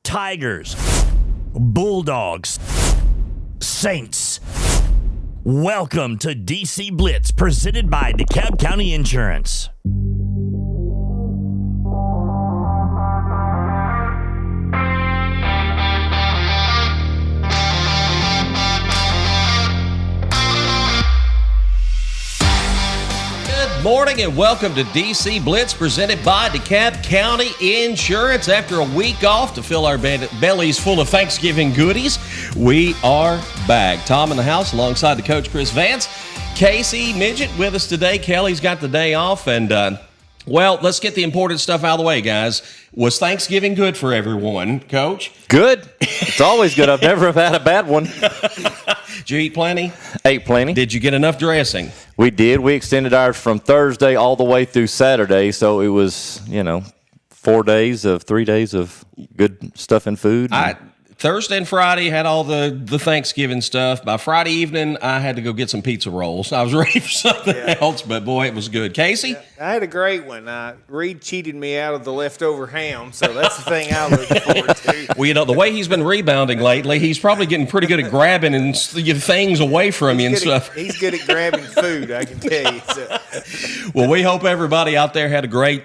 Tigers, Bulldogs, Saints. Welcome to DC Blitz, presented by DeKalb County Insurance. Morning and welcome to DC Blitz, presented by DeKalb County Insurance. After a week off to fill our bellies full of Thanksgiving goodies, we are back. Tom in the house alongside the coach, Chris Vance. Casey Midget with us today. Kelly's got the day off, and well, let's get the important stuff out of the way, guys. Was Thanksgiving good for everyone, Coach? Good. It's always good. I've never had a bad one. Did you eat plenty? Ate plenty. Did you get enough dressing? We did. We extended ours from Thursday all the way through Saturday, so it was, 3 days of good stuff and food. Thursday and Friday had all the Thanksgiving stuff. By Friday evening, I had to go get some pizza rolls. I was ready for something else, but boy, it was good. Casey? Yeah, I had a great one. Reed cheated me out of the leftover ham, so that's the thing I look forward to. Well, the way he's been rebounding lately, he's probably getting pretty good at grabbing and things away from you and stuff. He's good at grabbing food, I can tell you. So. Well, we hope everybody out there had a great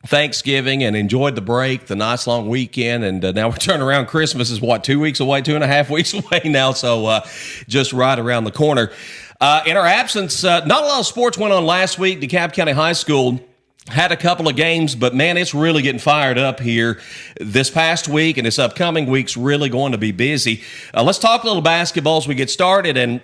Thanksgiving and enjoyed the break, the nice long weekend, and now we're turning around. Christmas is 2 weeks away, 2.5 weeks away now, so just right around the corner. In our absence, not a lot of sports went on last week. DeKalb County High School had a couple of games, but man, it's really getting fired up here this past week, and this upcoming week's really going to be busy. Let's talk a little basketball as we get started. And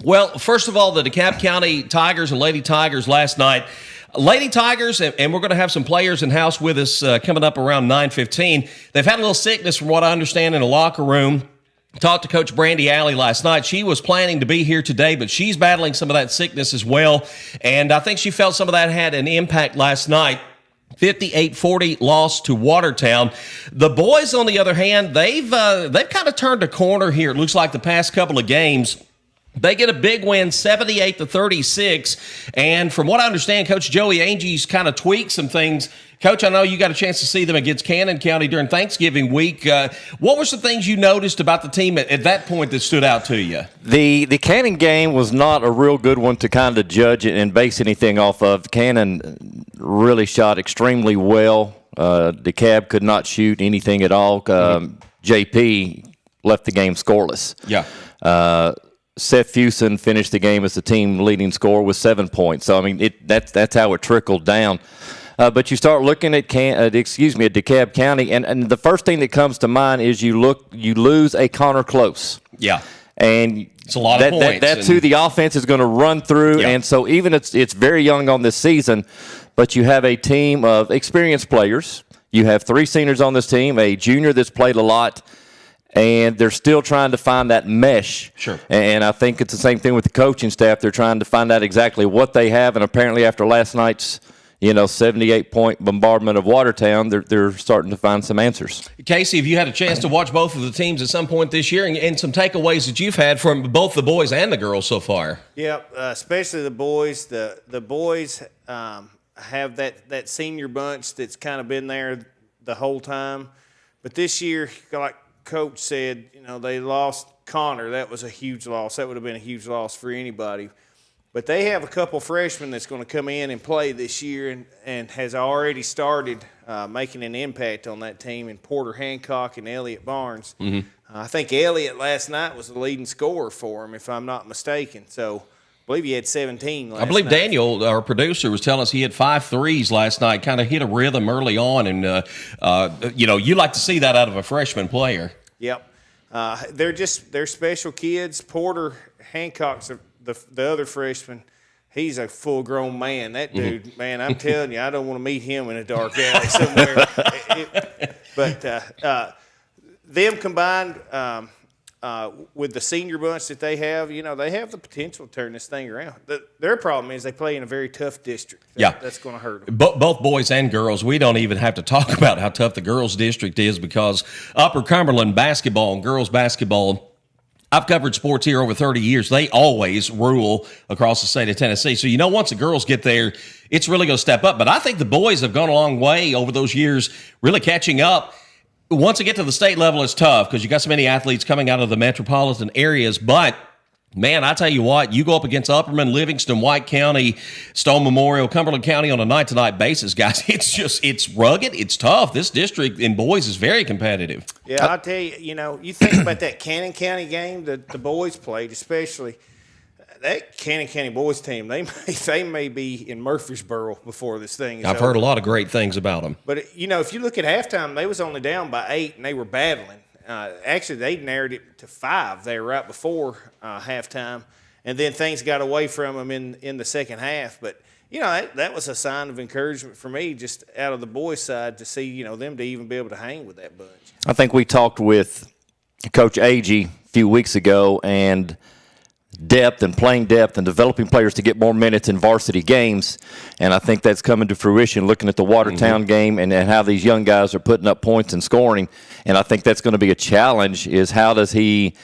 well, first of all, the DeKalb County Tigers and Lady Tigers last night. Lady Tigers, and we're going to have some players in-house with us coming up around 9:15. They've had a little sickness from what I understand in the locker room. Talked to Coach Brandy Allie last night. She was planning to be here today, but she's battling some of that sickness as well, and I think she felt some of that had an impact last night. 58-40 loss to Watertown. The boys, on the other hand, they've kind of turned a corner here. It looks like the past couple of games. They get a big win, 78-36, and from what I understand, Coach Joey Agee's kind of tweaked some things. Coach, I know you got a chance to see them against Cannon County during Thanksgiving week. What were some things you noticed about the team at that point that stood out to you? The Cannon game was not a real good one to kind of judge it and base anything off of. Cannon really shot extremely well. DeKalb could not shoot anything at all. JP left the game scoreless. Yeah. Seth Fuson finished the game as the team leading scorer with 7 points. So, I mean, that's how it trickled down. But you start looking at DeKalb County, and the first thing that comes to mind is you lose a Connor Close. Yeah. And it's a lot of points. That's who the offense is going to run through. Yeah. And so even it's very young on this season, but you have a team of experienced players. You have 3 seniors on this team, a junior that's played a lot, and they're still trying to find that mesh. Sure. And I think it's the same thing with the coaching staff. They're trying to find out exactly what they have, and apparently after last night's 78-point bombardment of Watertown, they're starting to find some answers. Casey, have you had a chance to watch both of the teams at some point this year, and some takeaways that you've had from both the boys and the girls so far? Yeah, especially the boys. The boys have that senior bunch that's kind of been there the whole time. But this year, like Coach said, they lost Connor. That was a huge loss. That would have been a huge loss for anybody. But they have a couple freshmen that's going to come in and play this year and has already started making an impact on that team in Porter Hancock and Elliott Barnes. Mm-hmm. I think Elliott last night was the leading scorer for him, if I'm not mistaken. So I believe he had 17 last night. I believe Daniel, our producer, was telling us he had 5 threes last night, kind of hit a rhythm early on. And, you like to see that out of a freshman player. Yep. They're special kids. Porter Hancock's the other freshman, he's a full-grown man. That dude, man, I'm telling you, I don't want to meet him in a dark alley somewhere. But them combined with the senior bunch that they have, they have the potential to turn this thing around. Their problem is they play in a very tough district. That's going to hurt them. Both boys and girls, we don't even have to talk about how tough the girls' district is, because Upper Cumberland basketball and girls basketball, I've covered sports here over 30 years. They always rule across the state of Tennessee. So, once the girls get there, it's really going to step up. But I think the boys have gone a long way over those years, really catching up. once you get to the state level, it's tough because you got so many athletes coming out of the metropolitan areas. But, man, I tell you what, you go up against Upperman, Livingston, White County, Stone Memorial, Cumberland County on a night-to-night basis, guys. It's rugged. It's tough. This district in boys is very competitive. Yeah, I'll tell you, you think about that Cannon County game that the boys played, especially that Cannon County boys team, they may be in Murfreesboro before this thing is I've over. heard a lot of great things about them. But, if you look at halftime, they was only down by 8, and they were battling. Actually, they narrowed it to 5 there right before halftime, and then things got away from them in the second half. But, that was a sign of encouragement for me just out of the boys' side to see, them to even be able to hang with that bunch. I think we talked with Coach Agee a few weeks ago, and playing depth and developing players to get more minutes in varsity games. And I think that's coming to fruition looking at the Watertown game and how these young guys are putting up points and scoring. And I think that's going to be a challenge is how does he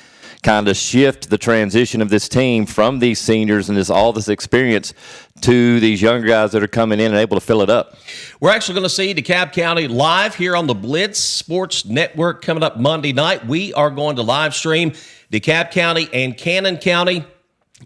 kind of shift the transition of this team from these seniors and all this experience to these younger guys that are coming in and able to fill it up. We're actually going to see DeKalb County live here on the Blitz Sports Network coming up Monday night. We are going to live stream DeKalb County and Cannon County.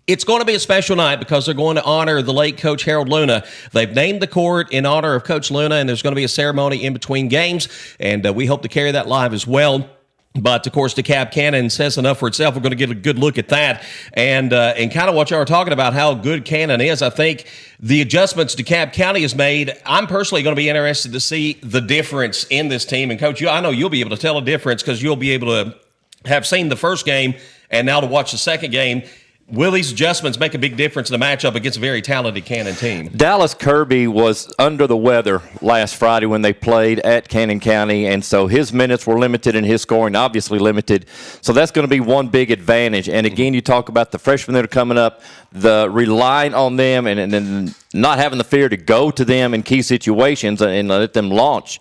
It's going to be a special night because they're going to honor the late Coach Harold Luna. They've named the court in honor of Coach Luna, and there's going to be a ceremony in between games, and we hope to carry that live as well. But, of course, DeKalb Cannon says enough for itself. We're going to get a good look at that and kind of what y'all are talking about, how good Cannon is. I think the adjustments DeKalb County has made, I'm personally going to be interested to see the difference in this team. And, Coach, I know you'll be able to tell a difference because you'll be able to have seen the first game and now to watch the second game. Will these adjustments make a big difference in the matchup against a very talented Cannon team? Dallas Kirby was under the weather last Friday when they played at Cannon County, and so his minutes were limited and his scoring obviously limited. So that's going to be one big advantage. And again, you talk about the freshmen that are coming up, the relying on them and not having the fear to go to them in key situations and let them launch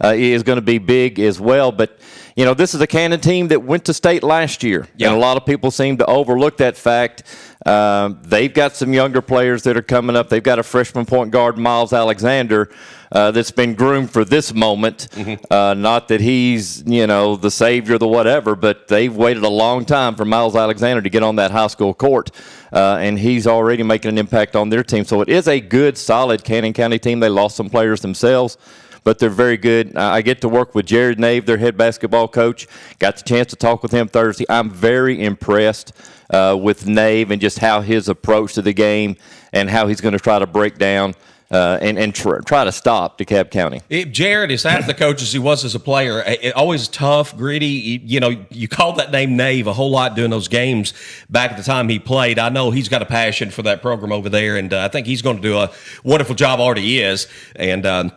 is going to be big as well. But this is a Cannon team that went to state last year, and a lot of people seem to overlook that fact. They've got some younger players that are coming up. They've got a freshman point guard, Miles Alexander, that's been groomed for this moment. Not that he's, the savior, the whatever, but they've waited a long time for Miles Alexander to get on that high school court, and he's already making an impact on their team. So it is a good, solid Cannon County team. They lost some players themselves, but they're very good. I get to work with Jared Nave, their head basketball coach. Got the chance to talk with him Thursday. I'm very impressed with Nave and just how his approach to the game and how he's going to try to break down and try to stop DeKalb County. Jared is half the coach as he was as a player. Always tough, gritty. You called that name Nave a whole lot during those games back at the time he played. I know he's got a passion for that program over there, and I think he's going to do a wonderful job, already is. And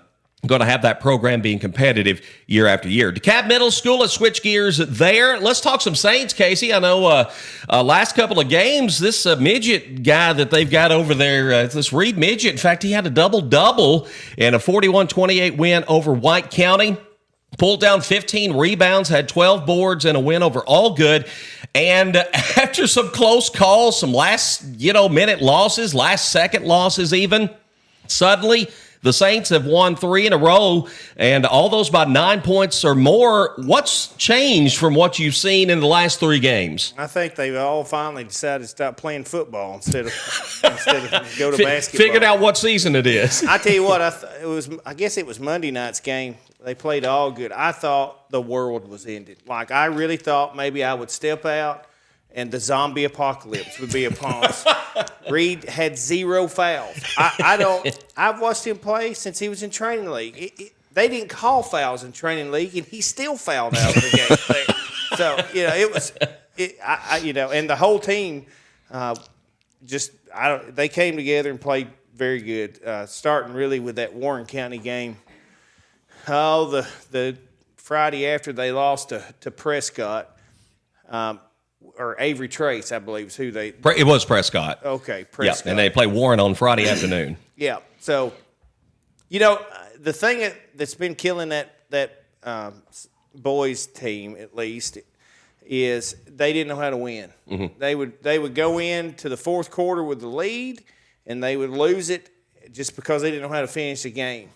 going to have that program being competitive year after year. DeKalb Middle School, let's switch gears there. Let's talk some Saints, Casey. I know last couple of games, this midget guy that they've got over there, this Reed midget, in fact, he had a double-double in a 41-28 win over White County. Pulled down 15 rebounds, had 12 boards, and a win over All Good. And after some close calls, some last-minute losses, last-second losses even, suddenly the Saints have won 3 in a row, and all those by 9 points or more. What's changed from what you've seen in the last 3 games? I think they've all finally decided to stop playing football instead of go to basketball. Figured out what season it is. I tell you what, I guess it was Monday night's game. They played All Good. I thought the world was ended. Like, I really thought maybe I would step out and the zombie apocalypse would be upon us. Reed had 0 fouls. I've watched him play since he was in training league. They didn't call fouls in training league, and he still fouled out of the game. So, and the whole team they came together and played very good, starting really with that Warren County game. Oh, the Friday after they lost to Prescott, or Avery Trace, I believe, is who they. It was Prescott. Okay, Prescott. Yeah, and they play Warren on Friday afternoon. Yeah. So, the thing that's been killing that boys team, at least, is they didn't know how to win. Mm-hmm. They would go into the fourth quarter with the lead, and they would lose it just because they didn't know how to finish the game.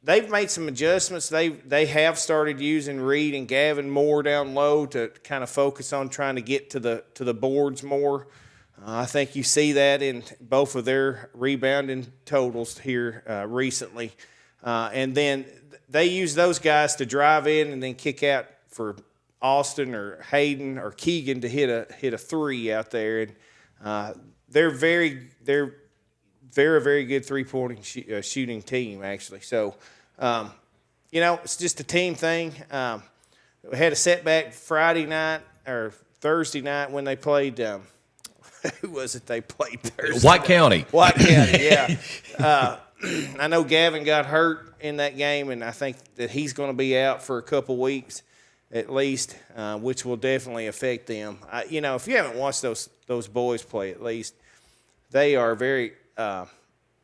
they've made some adjustments. They have started using Reed and Gavin more down low to kind of focus on trying to get to the boards more. I think you see that in both of their rebounding totals here recently. And then they use those guys to drive in and then kick out for Austin or Hayden or Keegan to hit a three out there. And they're very, very good three-point shooting team, actually. So, it's just a team thing. We had a setback Friday night or Thursday night when they played who was it they played Thursday? White County, yeah. I know Gavin got hurt in that game, and I think that he's going to be out for a couple weeks at least, which will definitely affect them. If you haven't watched those boys play, at least, they are a very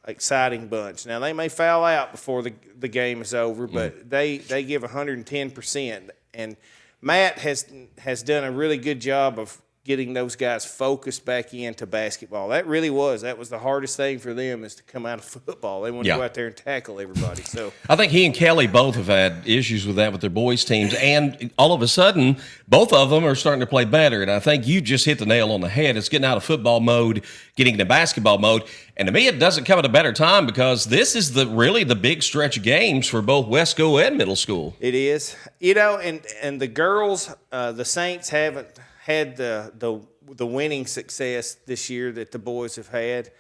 exciting bunch. Now, they may foul out before the game is over, but they give 110%. And Matt has done a really good job of getting those guys focused back into basketball. That was the hardest thing for them, is to come out of football. They want to go out there and tackle everybody. So I think he and Kelly both have had issues with that with their boys' teams, and all of a sudden, both of them are starting to play better. And I think you just hit the nail on the head. It's getting out of football mode, getting into basketball mode. And to me, it doesn't come at a better time, because this is really the big stretch of games for both West School and middle school. It is. And the girls, the Saints haven't had the winning success this year that the boys have had,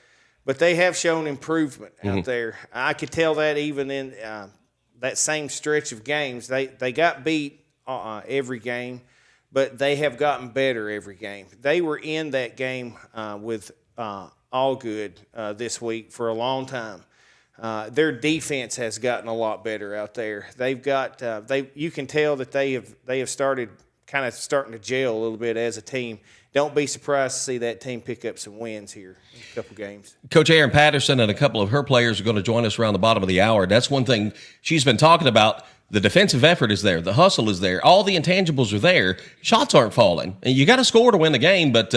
but they have shown improvement out there. I could tell that even in that same stretch of games. They got beat every game, but they have gotten better every game. They were in that game with Allgood this week for a long time. Their defense has gotten a lot better out there. They've got you can tell that they have started kind of starting to gel a little bit as a team. Don't be surprised to see that team pick up some wins here in a couple games. Coach Erin Patterson and a couple of her players are going to join us around the bottom of the hour. That's one thing she's been talking about. The defensive effort is there. The hustle is there. All the intangibles are there. Shots aren't falling. And you got to score to win the game, but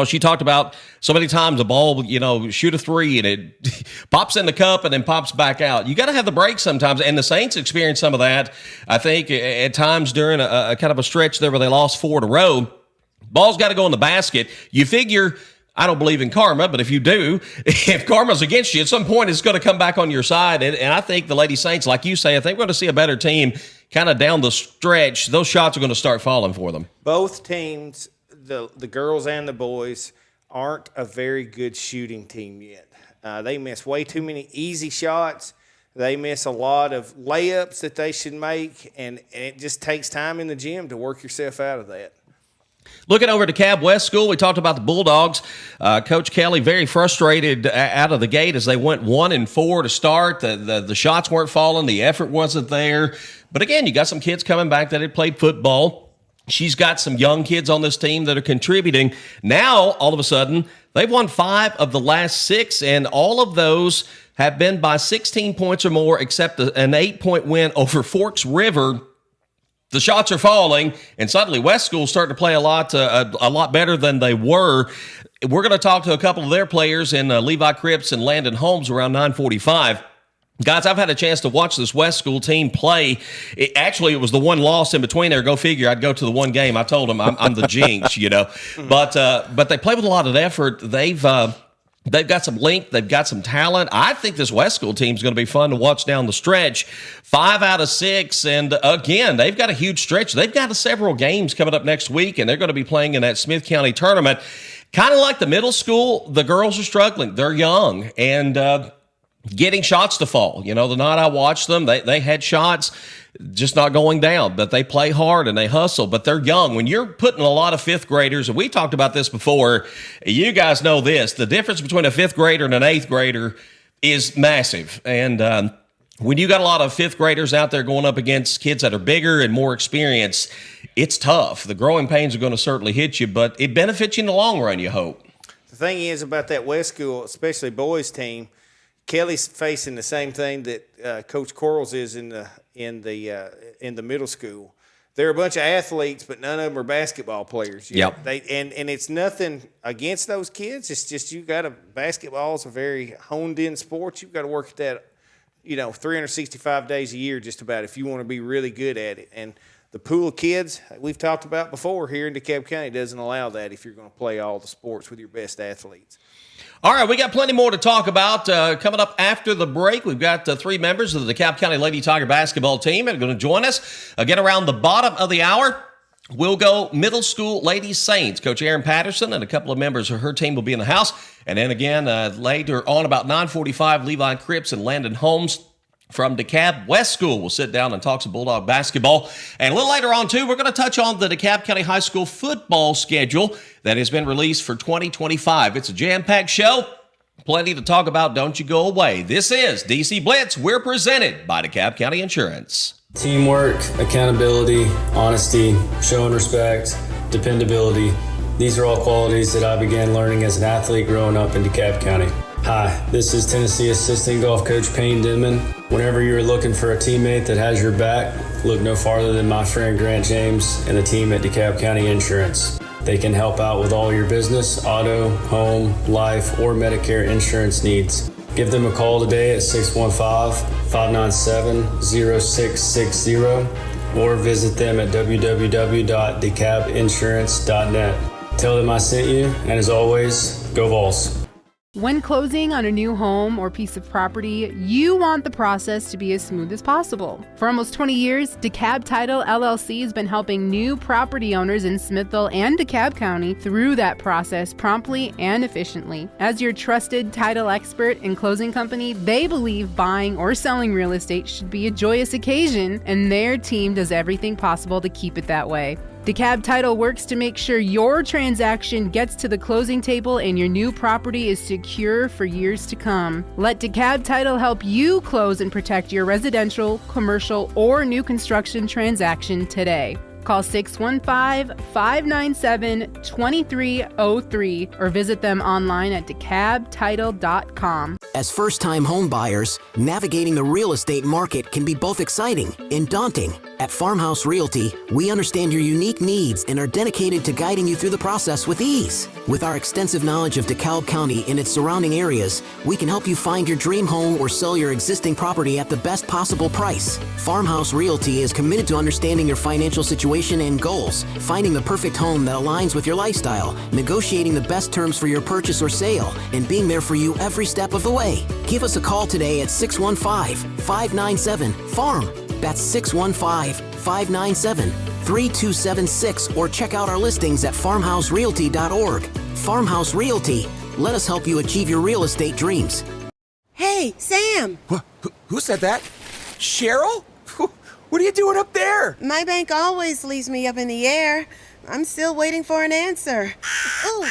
she talked about so many times the ball, shoot a three and it pops in the cup and then pops back out. You got to have the break sometimes, and the Saints experienced some of that, I think, at times during a kind of a stretch there where they lost 4 in a row. Ball's got to go in the basket. You figure, I don't believe in karma, but if you do, if karma's against you, at some point it's going to come back on your side. And I think the Lady Saints, like you say, I think we're going to see a better team kind of down the stretch. Those shots are going to start falling for them. Both teams, the girls and the boys, aren't a very good shooting team yet. They miss way too many easy shots. They miss a lot of layups that they should make, and it just takes time in the gym to work yourself out of that. Looking over to DeKalb West School, we talked about the Bulldogs. Coach Kelly very frustrated out of the gate as they went 1-4 to start. The shots weren't falling. The effort wasn't there. But again, you got some kids coming back that had played football. She's got some young kids on this team that are contributing. Now, all of a sudden, they've won 5 of the last 6, and all of those have been by 16 points or more, except an 8-point win over Forks River. The shots are falling, and suddenly West School's starting to play a lot better than they were. We're going to talk to a couple of their players in Levi Cripps and Landon Holmes around 9:45. Guys, I've had a chance to watch this West School team play. It was the one loss in between there. Go figure. I'd go to the one game. I told them I'm the jinx, But they play with a lot of effort. They've got some length. They've got some talent. I think this West School team is going to be fun to watch down the stretch. 5 out of 6, and again, they've got a huge stretch. They've got several games coming up next week, and they're going to be playing in that Smith County tournament. Kind of like the middle school, the girls are struggling. They're young, and getting shots to fall. The night I watched them, they had shots just not going down, but they play hard and they hustle, but they're young. When you're putting a lot of 5th graders, and we talked about this before, you guys know this, the difference between a 5th grader and an 8th grader is massive. And when you got a lot of 5th graders out there going up against kids that are bigger and more experienced, it's tough. The growing pains are going to certainly hit you, but it benefits you in the long run, you hope. The thing is about that West School, especially boys team, Kelly's facing the same thing that Coach Quarles is in the middle school. They're a bunch of athletes, but none of them are basketball players. Yep. And it's nothing against those kids. It's just basketball is a very honed in sport. You've got to work at that 365 days a year just about if you want to be really good at it. And the pool of kids we've talked about before here in DeKalb County doesn't allow that if you're going to play all the sports with your best athletes. All right, we got plenty more to talk about. Coming up after the break, we've got 3 members of the DeKalb County Lady Tiger basketball team that are going to join us. Again, around the bottom of the hour, we'll go middle school Lady Saints. Coach Erin Patterson and a couple of members of her team will be in the house. And then again, later on about 9:45, Levi, Cripps, and Landon Holmes from DeKalb West School will sit down and talk some Bulldog basketball. And a little later on, too, we're going to touch on the DeKalb County High School football schedule that has been released for 2025. It's a jam-packed show. Plenty to talk about. Don't you go away. This is DC Blitz. We're presented by DeKalb County Insurance. Teamwork, accountability, honesty, showing respect, dependability. These are all qualities that I began learning as an athlete growing up in DeKalb County. Hi, this is Tennessee Assistant Golf Coach Payne Denman. Whenever you're looking for a teammate that has your back, look no farther than my friend Grant James and the team at DeKalb County Insurance. They can help out with all your business, auto, home, life, or Medicare insurance needs. Give them a call today at 615-597-0660 or visit them at www.decabinsurance.net. Tell them I sent you, and as always, go Vols. When closing on a new home or piece of property, you want the process to be as smooth as possible. For almost 20 years, DeKalb Title LLC has been helping new property owners in Smithville and DeKalb County through that process promptly and efficiently. As your trusted title expert and closing company, they believe buying or selling real estate should be a joyous occasion, and their team does everything possible to keep it that way. DeKalb Title works to make sure your transaction gets to the closing table and your new property is secure for years to come. Let DeKalb Title help you close and protect your residential, commercial, or new construction transaction today. Call 615-597-2303 or visit them online at DeKalbTitle.com. As first-time home buyers, navigating the real estate market can be both exciting and daunting. At Farmhouse Realty, we understand your unique needs and are dedicated to guiding you through the process with ease. With our extensive knowledge of DeKalb County and its surrounding areas, we can help you find your dream home or sell your existing property at the best possible price. Farmhouse Realty is committed to understanding your financial situation and goals, finding the perfect home that aligns with your lifestyle, negotiating the best terms for your purchase or sale, and being there for you every step of the way. Give us a call today at 615-597-FARM. That's 615-597-3276, or check out our listings at farmhouserealty.org. Farmhouse Realty. Let us help you achieve your real estate dreams. Hey, Sam! Who said that? Cheryl? What are you doing up there? My bank always leaves me up in the air. I'm still waiting for an answer. Oh,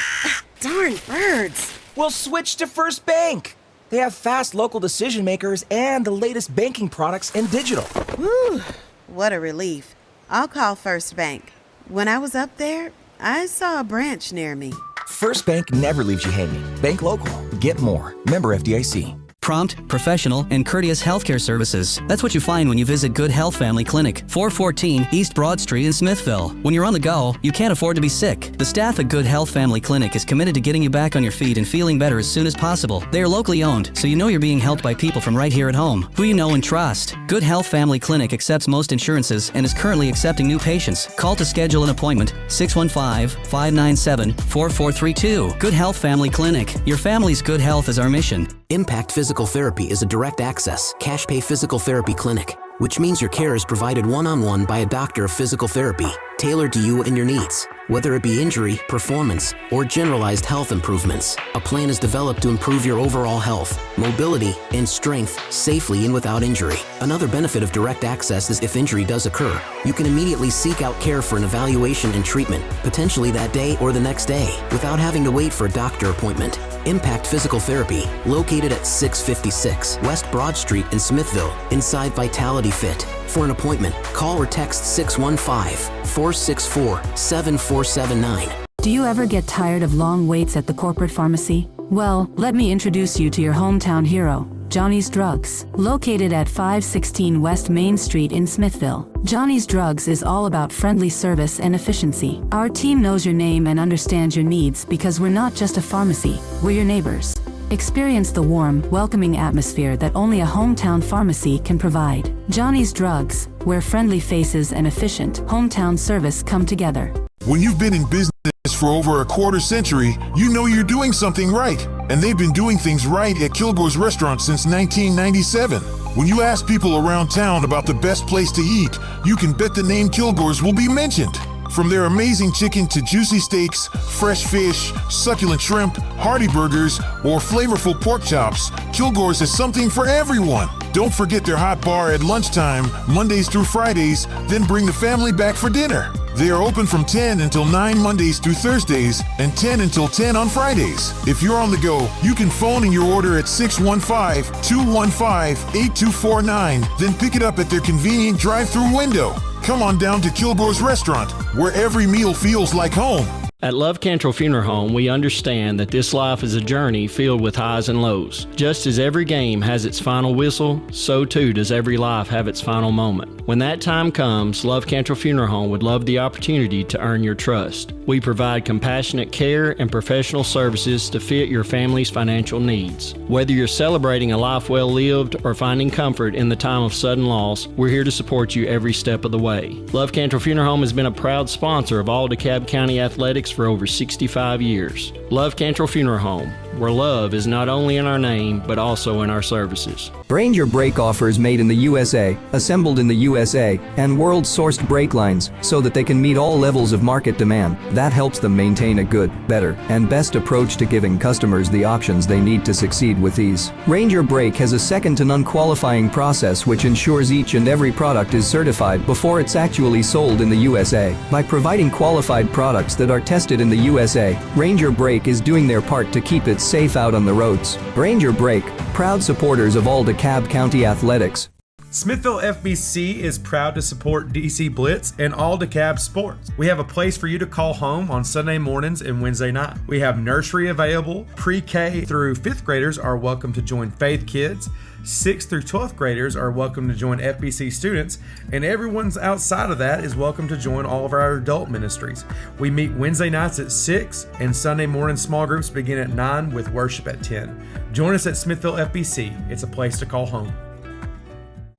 darn birds. Well, switch to First Bank. They have fast local decision makers and the latest banking products and digital. Whew, what a relief. I'll call First Bank. When I was up there, I saw a branch near me. First Bank never leaves you hanging. Bank local. Get more. Member FDIC. Prompt, professional, and courteous healthcare services. That's what you find when you visit Good Health Family Clinic, 414 East Broad Street in Smithville. When you're on the go, you can't afford to be sick. The staff at Good Health Family Clinic is committed to getting you back on your feet and feeling better as soon as possible. They are locally owned, so you know you're being helped by people from right here at home, who you know and trust. Good Health Family Clinic accepts most insurances and is currently accepting new patients. Call to schedule an appointment, 615-597-4432. Good Health Family Clinic. Your family's good health is our mission. Impact Physical Therapy is a direct access, cash pay physical therapy clinic, which means your care is provided one-on-one by a doctor of physical therapy, tailored to you and your needs. Whether it be injury, performance, or generalized health improvements, a plan is developed to improve your overall health, mobility, and strength safely and without injury. Another benefit of direct access is if injury does occur, you can immediately seek out care for an evaluation and treatment, potentially that day or the next day, without having to wait for a doctor appointment. Impact Physical Therapy, located at 656 West Broad Street in Smithville, inside Vitality Fit. For an appointment, call or text 615-464-7479. Do you ever get tired of long waits at the corporate pharmacy? Well, let me introduce you to your hometown hero, Johnny's Drugs, located at 516 West Main Street in Smithville. Johnny's Drugs is all about friendly service and efficiency. Our team knows your name and understands your needs because we're not just a pharmacy, we're your neighbors. Experience the warm, welcoming atmosphere that only a hometown pharmacy can provide. Johnny's Drugs, where friendly faces and efficient hometown service come together. When you've been in business for over a quarter century, you know you're doing something right. And they've been doing things right at Kilgore's Restaurant since 1997. When you ask people around town about the best place to eat, you can bet the name Kilgore's will be mentioned. From their amazing chicken to juicy steaks, fresh fish, succulent shrimp, hearty burgers, or flavorful pork chops, Kilgore's is something for everyone. Don't forget their hot bar at lunchtime, Mondays through Fridays, then bring the family back for dinner. They are open from 10 until 9 Mondays through Thursdays and 10 until 10 on Fridays. If you're on the go, you can phone in your order at 615-215-8249, then pick it up at their convenient drive-through window. Come on down to Kilgore's Restaurant, where every meal feels like home. At Love Cantrell Funeral Home, we understand that this life is a journey filled with highs and lows. Just as every game has its final whistle, so too does every life have its final moment. When that time comes, Love Cantrell Funeral Home would love the opportunity to earn your trust. We provide compassionate care and professional services to fit your family's financial needs. Whether you're celebrating a life well lived or finding comfort in the time of sudden loss, we're here to support you every step of the way. Love Cantrell Funeral Home has been a proud sponsor of all DeKalb County athletics for over 65 years. Love Cantrell Funeral Home, where love is not only in our name, but also in our services. Ranger brake offers made in the USA, assembled in the USA, and world-sourced brake lines so that they can meet all levels of market demand. That helps them maintain a good, better, and best approach to giving customers the options they need to succeed with ease. Ranger Brake has a second-to-none qualifying process which ensures each and every product is certified before it's actually sold in the USA. By providing qualified products that are tested in the USA, Ranger Brake is doing their part to keep it safe out on the roads. Ranger Brake, proud supporters of all DeKalb County athletics. Smithville FBC is proud to support DC Blitz and all DeKalb sports. We have a place for you to call home on Sunday mornings and Wednesday night. We have nursery available. Pre-K through 5th graders are welcome to join Faith Kids. 6th through 12th graders are welcome to join FBC students, and everyone's outside of that is welcome to join all of our adult ministries. We meet Wednesday nights at 6, and Sunday morning small groups begin at 9 with worship at 10. Join us at Smithville FBC. It's a place to call home.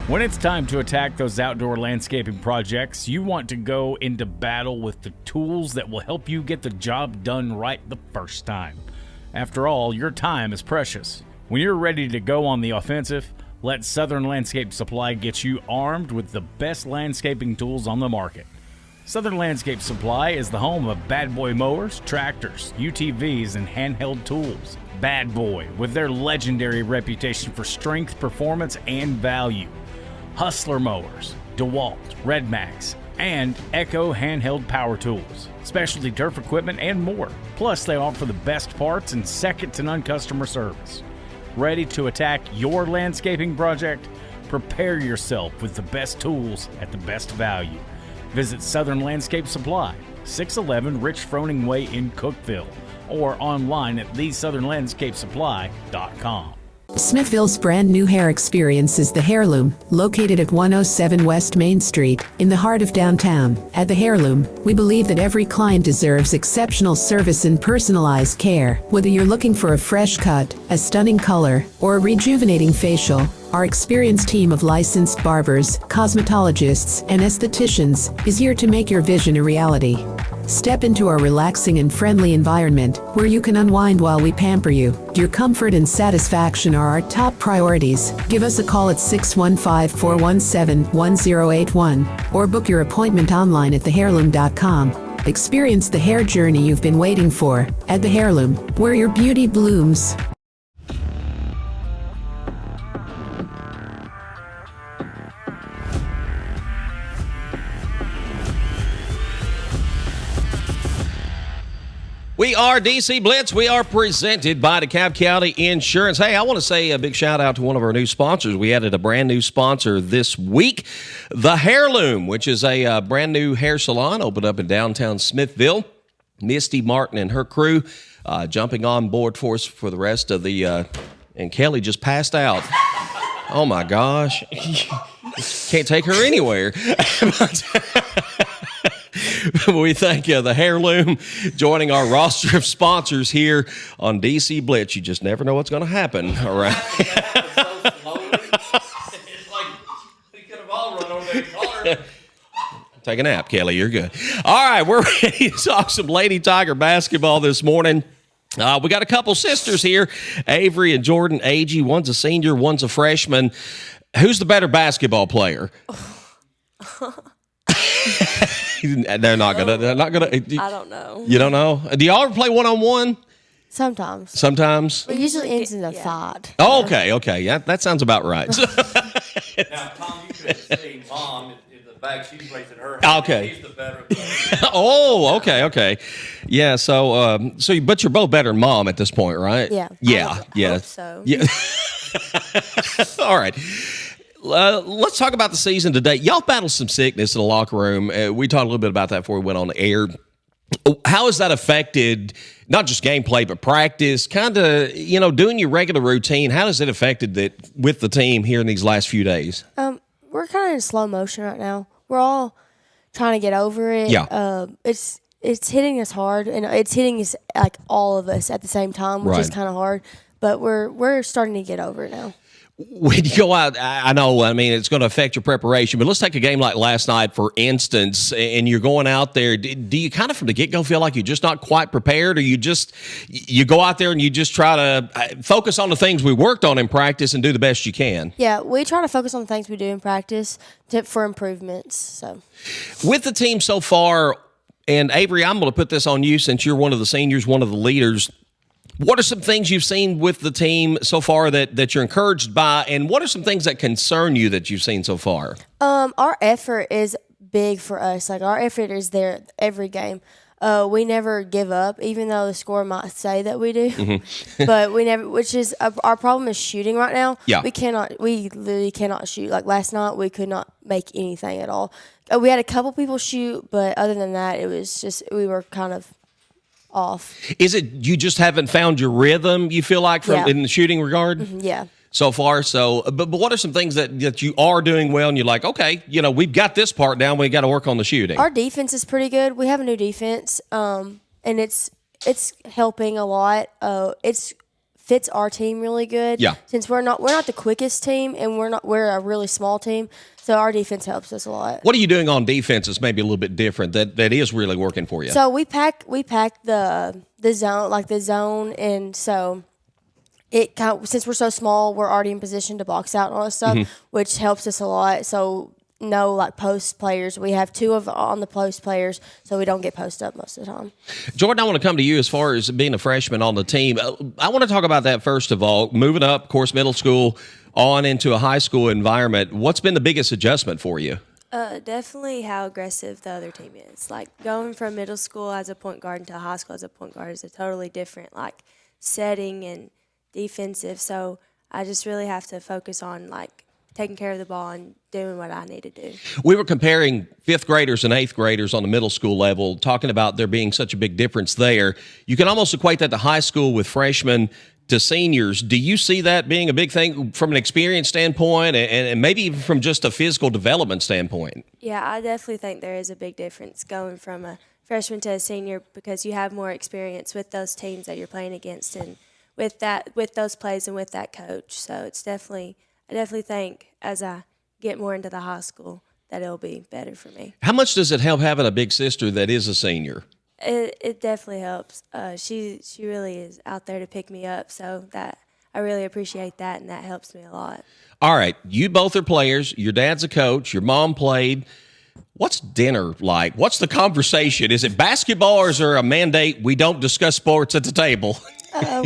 When it's time to attack those outdoor landscaping projects, you want to go into battle with the tools that will help you get the job done right the first time. After all, your time is precious. When you're ready to go on the offensive, let Southern Landscape Supply get you armed with the best landscaping tools on the market. Southern Landscape Supply is the home of Bad Boy mowers, tractors, UTVs, and handheld tools. Bad Boy, with their legendary reputation for strength, performance, and value. Hustler mowers, DeWalt, Red Max, and Echo handheld power tools, specialty turf equipment, and more. Plus, they offer the best parts and second-to-none customer service. Ready to attack your landscaping project? Prepare yourself with the best tools at the best value. Visit Southern Landscape Supply, 611 Rich Froning Way in Cookeville, or online at thesouthernlandscapesupply.com. Smithville's brand new hair experience is the Hairloom, located at 107 West Main Street, in the heart of downtown. At the Hairloom, we believe that every client deserves exceptional service and personalized care. Whether you're looking for a fresh cut, a stunning color, or a rejuvenating facial, our experienced team of licensed barbers, cosmetologists, and estheticians is here to make your vision a reality. Step into our relaxing and friendly environment where you can unwind while we pamper you. Your comfort and satisfaction are our top priorities. Give us a call at 615-417-1081 or book your appointment online at thehairloom.com. Experience the hair journey you've been waiting for at the Hairloom, where your beauty blooms. We are DC Blitz. We are presented by DeKalb County Insurance. Hey, I want to say a big shout out to one of our new sponsors. We added a brand new sponsor this week, the Hairloom, which is a brand new hair salon opened up in downtown Smithville. Misty Martin and her crew jumping on board for us for the rest of the, and Kelly just passed out. Oh my gosh. Can't take her anywhere. We thank the Heirloom joining our roster of sponsors here on DC Blitz. You just never know what's going to happen around. Take a nap, Kelly. You're good. All right, we're ready to talk some Lady Tiger basketball this morning. We got a couple sisters here, Avery and Jordan Agee. One's a senior, one's a freshman. Who's the better basketball player? They're not gonna. I don't know. You don't know? Do y'all ever play 1-on-1? Sometimes. Sometimes. It usually ends in a fight. Oh, okay. Yeah, that sounds about right. Now, Tom, you could see Mom in the bag she's raising her hand. Okay. He's the better player. Oh, okay. Yeah. But you're both better than Mom at this point, right? Yeah. Yeah. I hope so. Yeah. All right. Let's talk about the season today. Y'all battled some sickness in the locker room. We talked a little bit about that before we went on the air. How has that affected not just gameplay, but practice, kind of, doing your regular routine? How has it affected that with the team here in these last few days? We're kind of in slow motion right now. We're all trying to get over it. Yeah. It's hitting us hard, and it's hitting us, like, all of us at the same time, which is kind of hard. But we're starting to get over it now. When you go out, I know, it's going to affect your preparation, but let's take a game like last night, for instance, and you're going out there. Do you kind of from the get-go feel like you're just not quite prepared, or you go out there and you just try to focus on the things we worked on in practice and do the best you can? Yeah, we try to focus on the things we do in practice for improvements. So, with the team so far, and Avery, I'm going to put this on you since you're one of the seniors, one of the leaders. What are some things you've seen with the team so far that you're encouraged by, and what are some things that concern you that you've seen so far? Our effort is big for us. Like, our effort is there every game. We never give up, even though the score might say that we do. Mm-hmm. But we never, which is our problem is shooting right now. Yeah. We literally cannot shoot. Like last night, we could not make anything at all. We had a couple people shoot, but other than that, it was just, we were kind of off. Is it you just haven't found your rhythm, you feel like, in the shooting regard? Mm-hmm, yeah. So far, but what are some things that you are doing well and you're like, okay, we've got this part down, we got to work on the shooting? Our defense is pretty good. We have a new defense, and it's helping a lot. It fits our team really good. Yeah. Since we're not the quickest team, and we're a really small team, so our defense helps us a lot. What are you doing on defense that's maybe a little bit different that is really working for you? So we pack the zone, and so it kind of, since we're so small, we're already in position to box out and all that stuff, which helps us a lot. So post players. We have two on the post players, so we don't get post up most of the time. Jordan, I want to come to you as far as being a freshman on the team. I want to talk about that first of all. Moving up, of course, middle school on into a high school environment. What's been the biggest adjustment for you? Definitely how aggressive the other team is. Like, going from middle school as a point guard into high school as a point guard is a totally different, setting and defensive. So I just really have to focus on, taking care of the ball and doing what I need to do. We were comparing fifth graders and eighth graders on the middle school level, talking about there being such a big difference there. You can almost equate that to high school with freshmen to seniors. Do you see that being a big thing from an experience standpoint and maybe even from just a physical development standpoint? Yeah, I definitely think there is a big difference going from a freshman to a senior, because you have more experience with those teams that you're playing against and with those plays and with that coach. So it's I definitely think as I get more into the high school that it'll be better for me. How much does it help having a big sister that is a senior? It definitely helps. She really is out there to pick me up, so that I really appreciate that, and that helps me a lot. All right, you both are players. Your dad's a coach. Your mom played. What's dinner like? What's the conversation? Is it basketball, or is there a mandate we don't discuss sports at the table?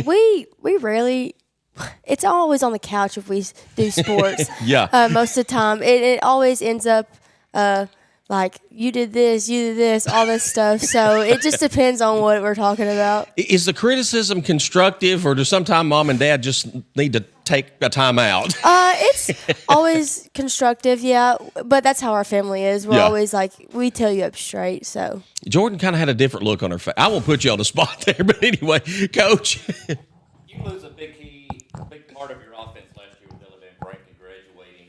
We rarely. It's always on the couch if we do sports. Yeah. Most of the time, it always ends up you did this, all this stuff. So it just depends on what we're talking about. Is the criticism constructive, or does sometimes mom and dad just need to take a time out? It's always constructive, yeah. But that's how our family is. We're always we tell you up straight. So Jordan kind of had a different look on her face. I won't put you on the spot there, but anyway, Coach. You lose a big part of your offense last year with Levi VanVranken graduating.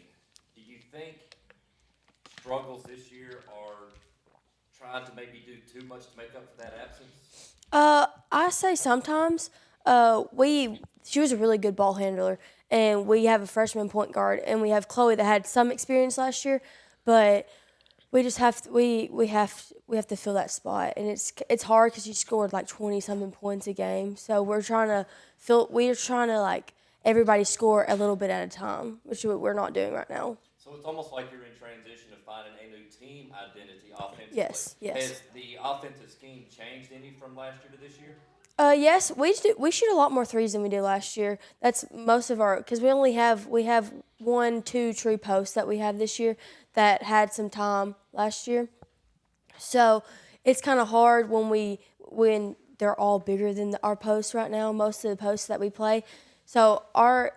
Do you think struggles this year are trying to maybe do too much to make up for that absence? I say sometimes. She was a really good ball handler, and we have a freshman point guard, and we have Chloe that had some experience last year, but we just have to, we have to fill that spot, and it's hard because she scored like 20-something points a game. So we're trying to like everybody score a little bit at a time, which we're not doing right now. So it's almost like you're in transition of finding a new team identity offensively. Yes. Has the offensive scheme changed any from last year to this year? Yes, we shoot a lot more threes than we did last year. That's most of our, because we have 1-2 true posts that we have this year that had some time last year. So it's kind of hard when they're all bigger than our posts right now. Most of the posts that we play, so our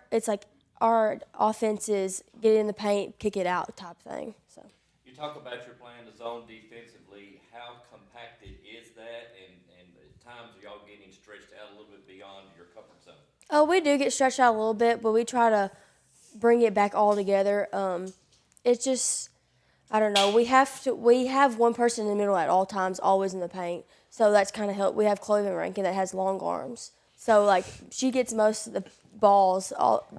offense is get in the paint, kick it out type thing. So you talk about your plan to zone defensively. How compacted is that, and at times are y'all getting stretched out a little bit beyond your comfort zone? Oh, we do get stretched out a little bit, but we try to bring it back all together. It's just, I don't know. We have one person in the middle at all times, always in the paint. So that's kind of helped. We have Chloe VanVranken that has long arms. So, like, she gets most of the balls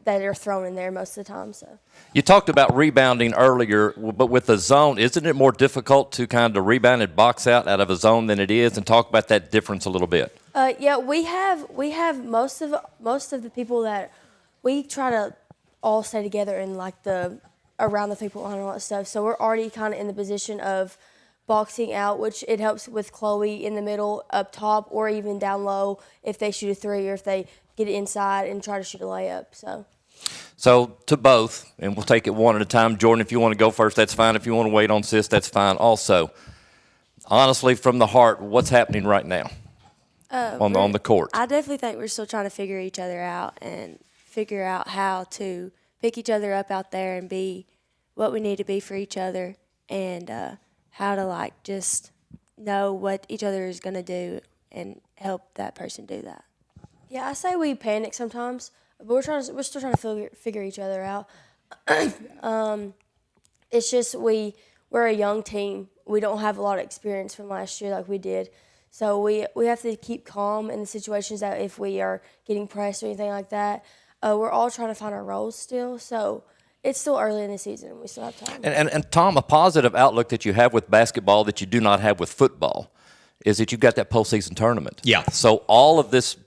that are thrown in there most of the time. So you talked about rebounding earlier, but with the zone, isn't it more difficult to kind of rebound and box out of a zone than it is? And talk about that difference a little bit. Yeah, we have most of the people that we try to all stay together in like around the 3-point line and all that stuff. So we're already kind of in the position of boxing out, which it helps with Chloe in the middle, up top, or even down low if they shoot a three or if they get it inside and try to shoot a layup. So to both, and we'll take it one at a time. Jordan, if you want to go first, that's fine. If you want to wait on Sis, that's fine also. Honestly, from the heart, what's happening right now on the court? I definitely think we're still trying to figure each other out and figure out how to pick each other up out there and be what we need to be for each other, and how to like just know what each other is going to do and help that person do that. Yeah, I say we panic sometimes, but we're still trying to figure each other out. It's just we're a young team. We don't have a lot of experience from last year like we did. So we have to keep calm in the situations that if we are getting pressed or anything like that. We're all trying to find our roles still. So it's still early in the season, and we still have time. And Tom, a positive outlook that you have with basketball that you do not have with football is that you've got that postseason tournament. Yeah. So all of this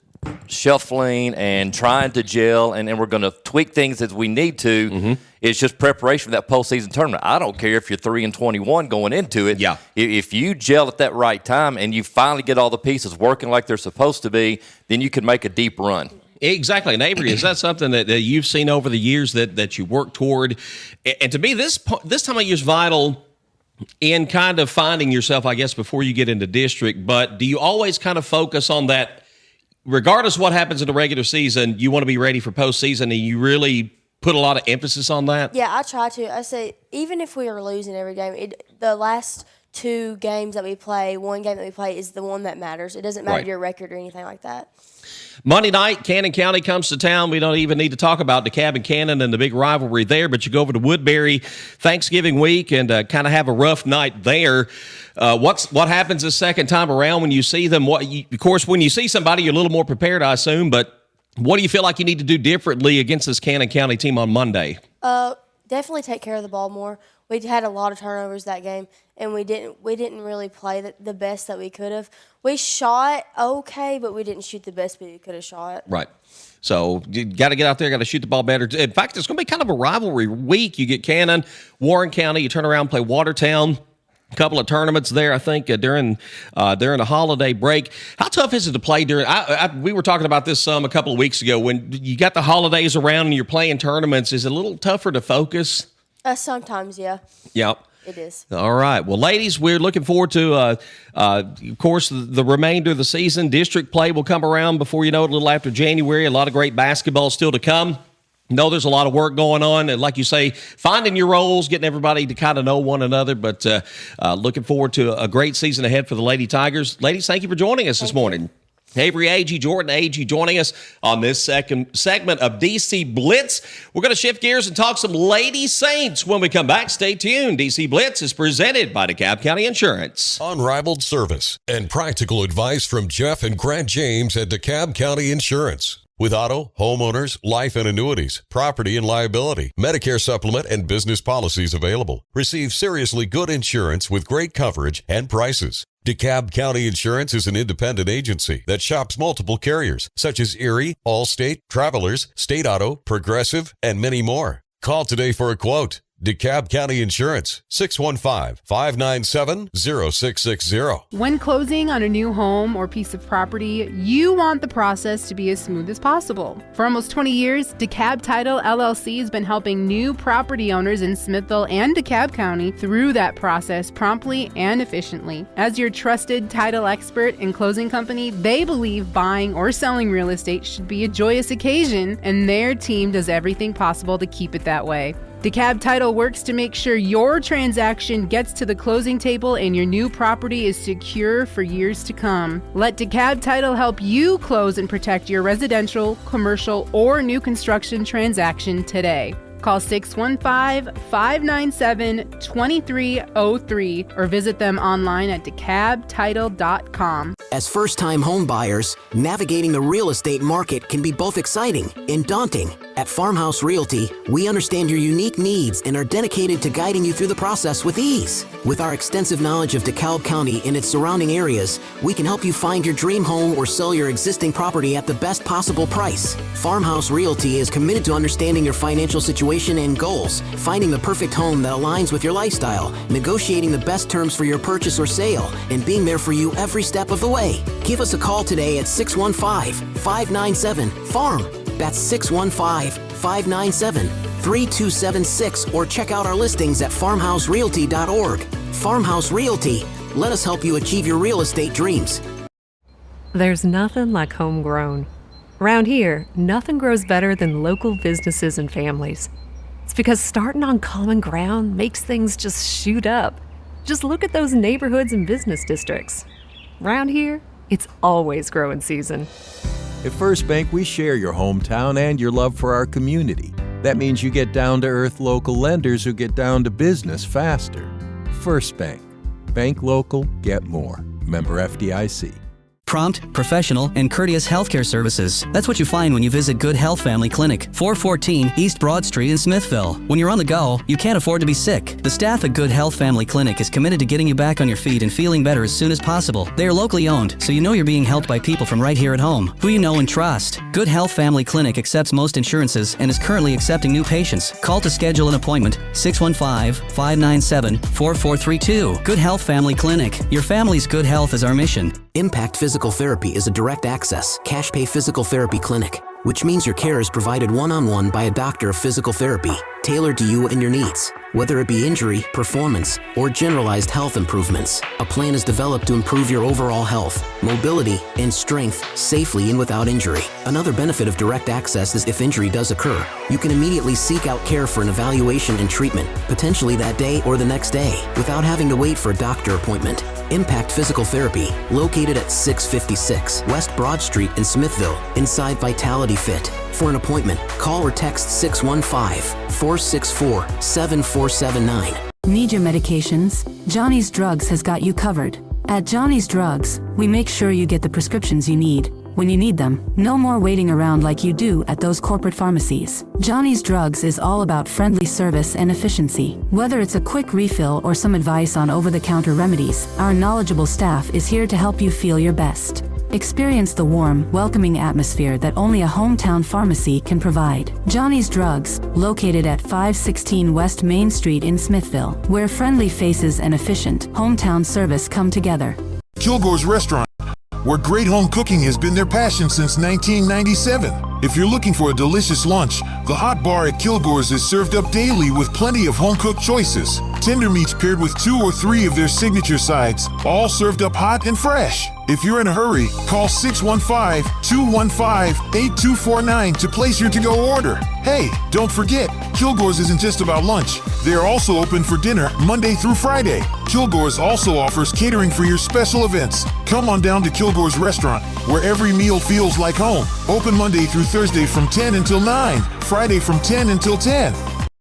shuffling and trying to gel, and we're going to tweak things as we need to. Mm-hmm. It's just preparation for that postseason tournament. I don't care if you're 3-21 going into it. Yeah. If you gel at that right time and you finally get all the pieces working like they're supposed to be, then you can make a deep run. Exactly. And Avery, is that something that you've seen over the years that you work toward? And to me, this time of year is vital in kind of finding yourself, I guess, before you get into district. But do you always kind of focus on that, regardless of what happens in the regular season, you want to be ready for postseason, and you really put a lot of emphasis on that? Yeah, I try to. I say, even if we are losing every game, the last 2 games that we play, one game that we play is the one that matters. It doesn't matter your record or anything like that. Monday night, Cannon County comes to town. We don't even need to talk about DeKalb and Cannon and the big rivalry there, but you go over to Woodbury Thanksgiving week and kind of have a rough night there. What happens the second time around when you see them? Of course, when you see somebody, you're a little more prepared, I assume, but what do you feel like you need to do differently against this Cannon County team on Monday? Definitely take care of the ball more. We had a lot of turnovers that game, and we didn't really play the best that we could have. We shot okay, but we didn't shoot the best we could have shot. Right. So you got to get out there, got to shoot the ball better. In fact, it's going to be kind of a rivalry week. You get Cannon, Warren County, you turn around and play Watertown. A couple of tournaments there, I think, during the holiday break. How tough is it to play during? We were talking about this a couple of weeks ago. When you got the holidays around and you're playing tournaments, is it a little tougher to focus? Sometimes, yeah. Yep. It is. All right. Well, ladies, we're looking forward to, of course, the remainder of the season. District play will come around before you know it, a little after January. A lot of great basketball still to come. No, there's a lot of work going on, and like you say, finding your roles, getting everybody to kind of know one another, but looking forward to a great season ahead for the Lady Tigers. Ladies, thank you for joining us this morning. Avery Agee, Jordan Agee joining us on this second segment of DC Blitz. We're going to shift gears and talk some Lady Saints when we come back. Stay tuned. DC Blitz is presented by DeKalb County Insurance. Unrivaled service and practical advice from Jeff and Grant James at DeKalb County Insurance. With auto, homeowners, life and annuities, property and liability, Medicare supplement, and business policies available. Receive seriously good insurance with great coverage and prices. DeKalb County Insurance is an independent agency that shops multiple carriers, such as Erie, Allstate, Travelers, State Auto, Progressive, and many more. Call today for a quote. DeKalb County Insurance, 615-597-0660. When closing on a new home or piece of property, you want the process to be as smooth as possible. For almost 20 years, DeKalb Title LLC has been helping new property owners in Smithville and DeKalb County through that process promptly and efficiently. As your trusted title expert and closing company, they believe buying or selling real estate should be a joyous occasion, and their team does everything possible to keep it that way. DeKalb Title works to make sure your transaction gets to the closing table and your new property is secure for years to come. Let DeKalb Title help you close and protect your residential, commercial, or new construction transaction today. Call 615-597-2303 or visit them online at DeKalbTitle.com. As first-time home buyers, navigating the real estate market can be both exciting and daunting. At Farmhouse Realty, we understand your unique needs and are dedicated to guiding you through the process with ease. With our extensive knowledge of DeKalb County and its surrounding areas, we can help you find your dream home or sell your existing property at the best possible price. Farmhouse Realty is committed to understanding your financial situation and goals, finding the perfect home that aligns with your lifestyle, negotiating the best terms for your purchase or sale, and being there for you every step of the way. Give us a call today at 615-597-FARM. That's 615-597-3276, or check out our listings at farmhouserealty.org. Farmhouse Realty. Let us help you achieve your real estate dreams. There's nothing like homegrown. Around here, nothing grows better than local businesses and families. It's because starting on common ground makes things just shoot up. Just look at those neighborhoods and business districts. Around here, it's always growing season. At First Bank, we share your hometown and your love for our community. That means you get down-to-earth local lenders who get down to business faster. First Bank. Bank local, get more. Member FDIC. Prompt, professional, and courteous healthcare services. That's what you find when you visit Good Health Family Clinic, 414 East Broad Street in Smithville. When you're on the go, you can't afford to be sick. The staff at Good Health Family Clinic is committed to getting you back on your feet and feeling better as soon as possible. They are locally owned, so you know you're being helped by people from right here at home, who you know and trust. Good Health Family Clinic accepts most insurances and is currently accepting new patients. Call to schedule an appointment, 615-597-4432. Good Health Family Clinic. Your family's good health is our mission. Impact Physical Therapy is a direct access, cash pay physical therapy clinic, which means your care is provided one-on-one by a doctor of physical therapy, tailored to you and your needs. Whether it be injury, performance, or generalized health improvements, a plan is developed to improve your overall health, mobility, and strength safely and without injury. Another benefit of direct access is if injury does occur, you can immediately seek out care for an evaluation and treatment, potentially that day or the next day, without having to wait for a doctor appointment. Impact Physical Therapy, located at 656 West Broad Street in Smithville, inside Vitality Fit. For an appointment, call or text 615-464-7479. Need your medications? Johnny's Drugs has got you covered. At Johnny's Drugs, we make sure you get the prescriptions you need when you need them. No more waiting around like you do at those corporate pharmacies. Johnny's Drugs is all about friendly service and efficiency. Whether it's a quick refill or some advice on over-the-counter remedies, our knowledgeable staff is here to help you feel your best. Experience the warm, welcoming atmosphere that only a hometown pharmacy can provide. Johnny's Drugs, located at 516 West Main Street in Smithville, where friendly faces and efficient hometown service come together. Kilgore's Restaurant, where great home cooking has been their passion since 1997. If you're looking for a delicious lunch, the hot bar at Kilgore's is served up daily with plenty of home-cooked choices. Tender meats paired with 2 or 3 of their signature sides, all served up hot and fresh. If you're in a hurry, call 615-215-8249 to place your to-go order. Hey, don't forget, Kilgore's isn't just about lunch. They're also open for dinner Monday through Friday. Kilgore's also offers catering for your special events. Come on down to Kilgore's restaurant, where every meal feels like home. Open Monday through Thursday from 10 until 9, Friday from 10 until 10.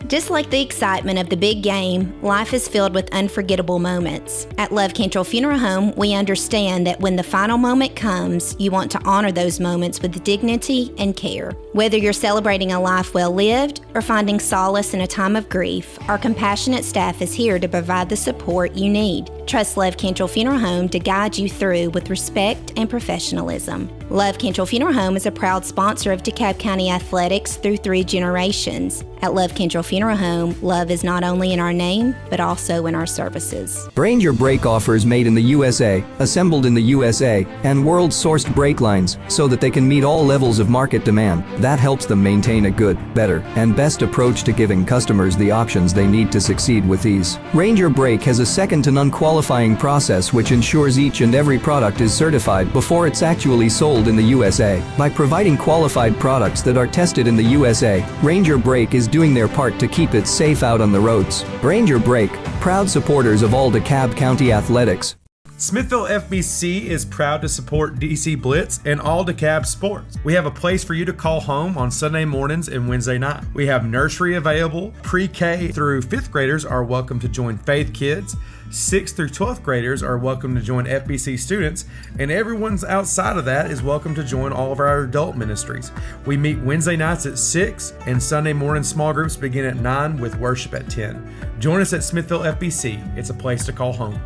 Just like the excitement of the big game, life is filled with unforgettable moments. At Love Cantrell Funeral Home, we understand that when the final moment comes, you want to honor those moments with dignity and care. Whether you're celebrating a life well lived or finding solace in a time of grief, our compassionate staff is here to provide the support you need. Trust Love Cantrell Funeral Home to guide you through with respect and professionalism. Love Cantrell Funeral Home is a proud sponsor of DeKalb County Athletics through 3 generations. At Love Cantrell Funeral Home, love is not only in our name, but also in our services. Ranger brake offers made in the USA, assembled in the USA, and world-sourced brake lines so that they can meet all levels of market demand. That helps them maintain a good, better, and best approach to giving customers the options they need to succeed with ease. Ranger Brake has a second-to-none qualifying process which ensures each and every product is certified before it's actually sold in the USA. By providing qualified products that are tested in the USA, Ranger Brake is doing their part to keep it safe out on the roads. Ranger Brake, proud supporters of all DeKalb County athletics. Smithville FBC is proud to support DC Blitz and all DeKalb sports. We have a place for you to call home on Sunday mornings and Wednesday night. We have nursery available. Pre-K through 5th graders are welcome to join Faith Kids. 6th through 12th graders are welcome to join FBC students, and everyone's outside of that is welcome to join all of our adult ministries. We meet Wednesday nights at 6, and Sunday morning small groups begin at 9 with worship at 10. Join us at Smithville FBC. It's a place to call home.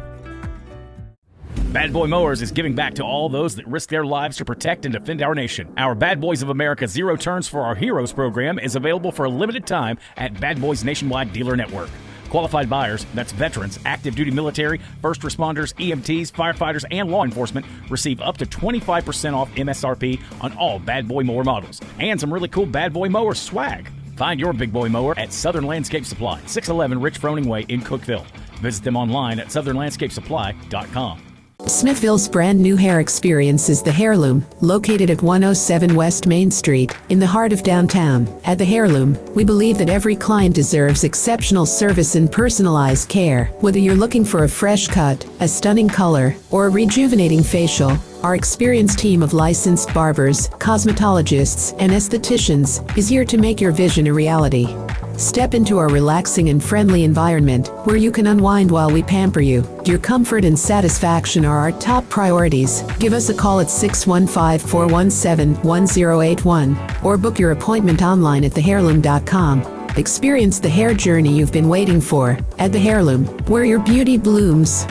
Bad Boy Mowers is giving back to all those that risk their lives to protect and defend our nation. Our Bad Boys of America Zero Turns for Our Heroes program is available for a limited time at Bad Boys Nationwide Dealer Network. Qualified buyers, that's veterans, active duty military, first responders, EMTs, firefighters, and law enforcement, receive up to 25% off MSRP on all Bad Boy Mower models. And some really cool Bad Boy Mower swag. Find your big boy mower at Southern Landscape Supply, 611 Rich Froning Way in Cookeville. Visit them online at southernlandscapesupply.com. Smithville's brand new hair experience is the Hairloom, located at 107 West Main Street, in the heart of downtown. At the Hairloom, we believe that every client deserves exceptional service and personalized care. Whether you're looking for a fresh cut, a stunning color, or a rejuvenating facial, our experienced team of licensed barbers, cosmetologists, and estheticians is here to make your vision a reality. Step into our relaxing and friendly environment where you can unwind while we pamper you. Your comfort and satisfaction are our top priorities. Give us a call at 615-417-1081 or book your appointment online at thehairloom.com. Experience the hair journey you've been waiting for at the Hairloom, where your beauty blooms.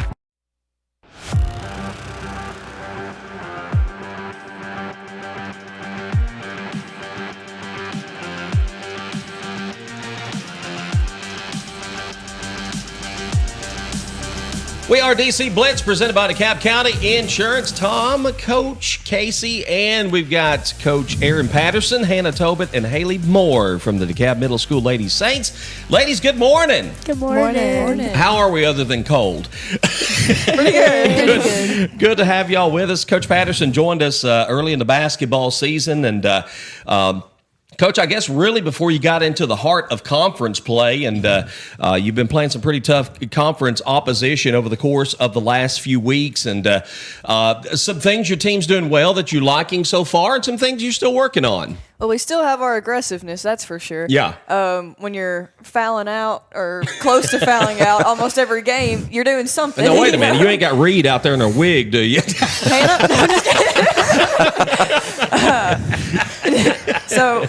We are DC Blitz, presented by DeKalb County Insurance. Tom, Coach Casey, and we've got Coach Erin Patterson, Hannah Tobitt, and Hailey Moore from the DeKalb Middle School Lady Saints. Ladies, good morning. Good morning. How are we other than cold? Pretty good. Good to have y'all with us. Coach Patterson joined us early in the basketball season, and Coach, I guess really before you got into the heart of conference play, and you've been playing some pretty tough conference opposition over the course of the last few weeks, and some things your team's doing well that you're liking so far, and some things you're still working on. Well, we still have our aggressiveness, that's for sure. Yeah. When you're fouling out or close to fouling out almost every game, you're doing something. No, wait a minute. You ain't got Reed out there in her wig, do you? Hannah? No, I'm just kidding. So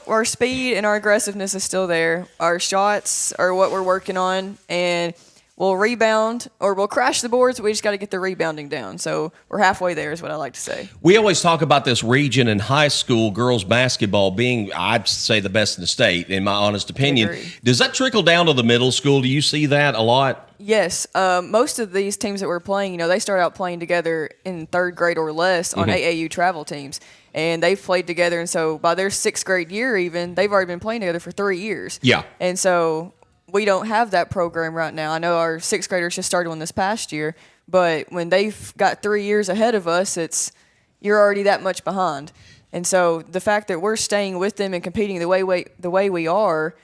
our speed and our aggressiveness is still there. Our shots are what we're working on, and we'll rebound or we'll crash the boards. We just got to get the rebounding down. So we're halfway there is what I like to say. We always talk about this region in high school girls basketball being, I'd say, the best in the state, in my honest opinion. Does that trickle down to the middle school? Do you see that a lot? Yes. Most of these teams that we're playing, they start out playing together in 3rd grade or less on AAU travel teams. And they've played together. And so by their 6th grade year even, they've already been playing together for 3 years. Yeah. And so we don't have that program right now. I know our sixth graders just started one this past year, but when they've got 3 years ahead of us, you're already that much behind. And so the fact that we're staying with them and competing the way we are,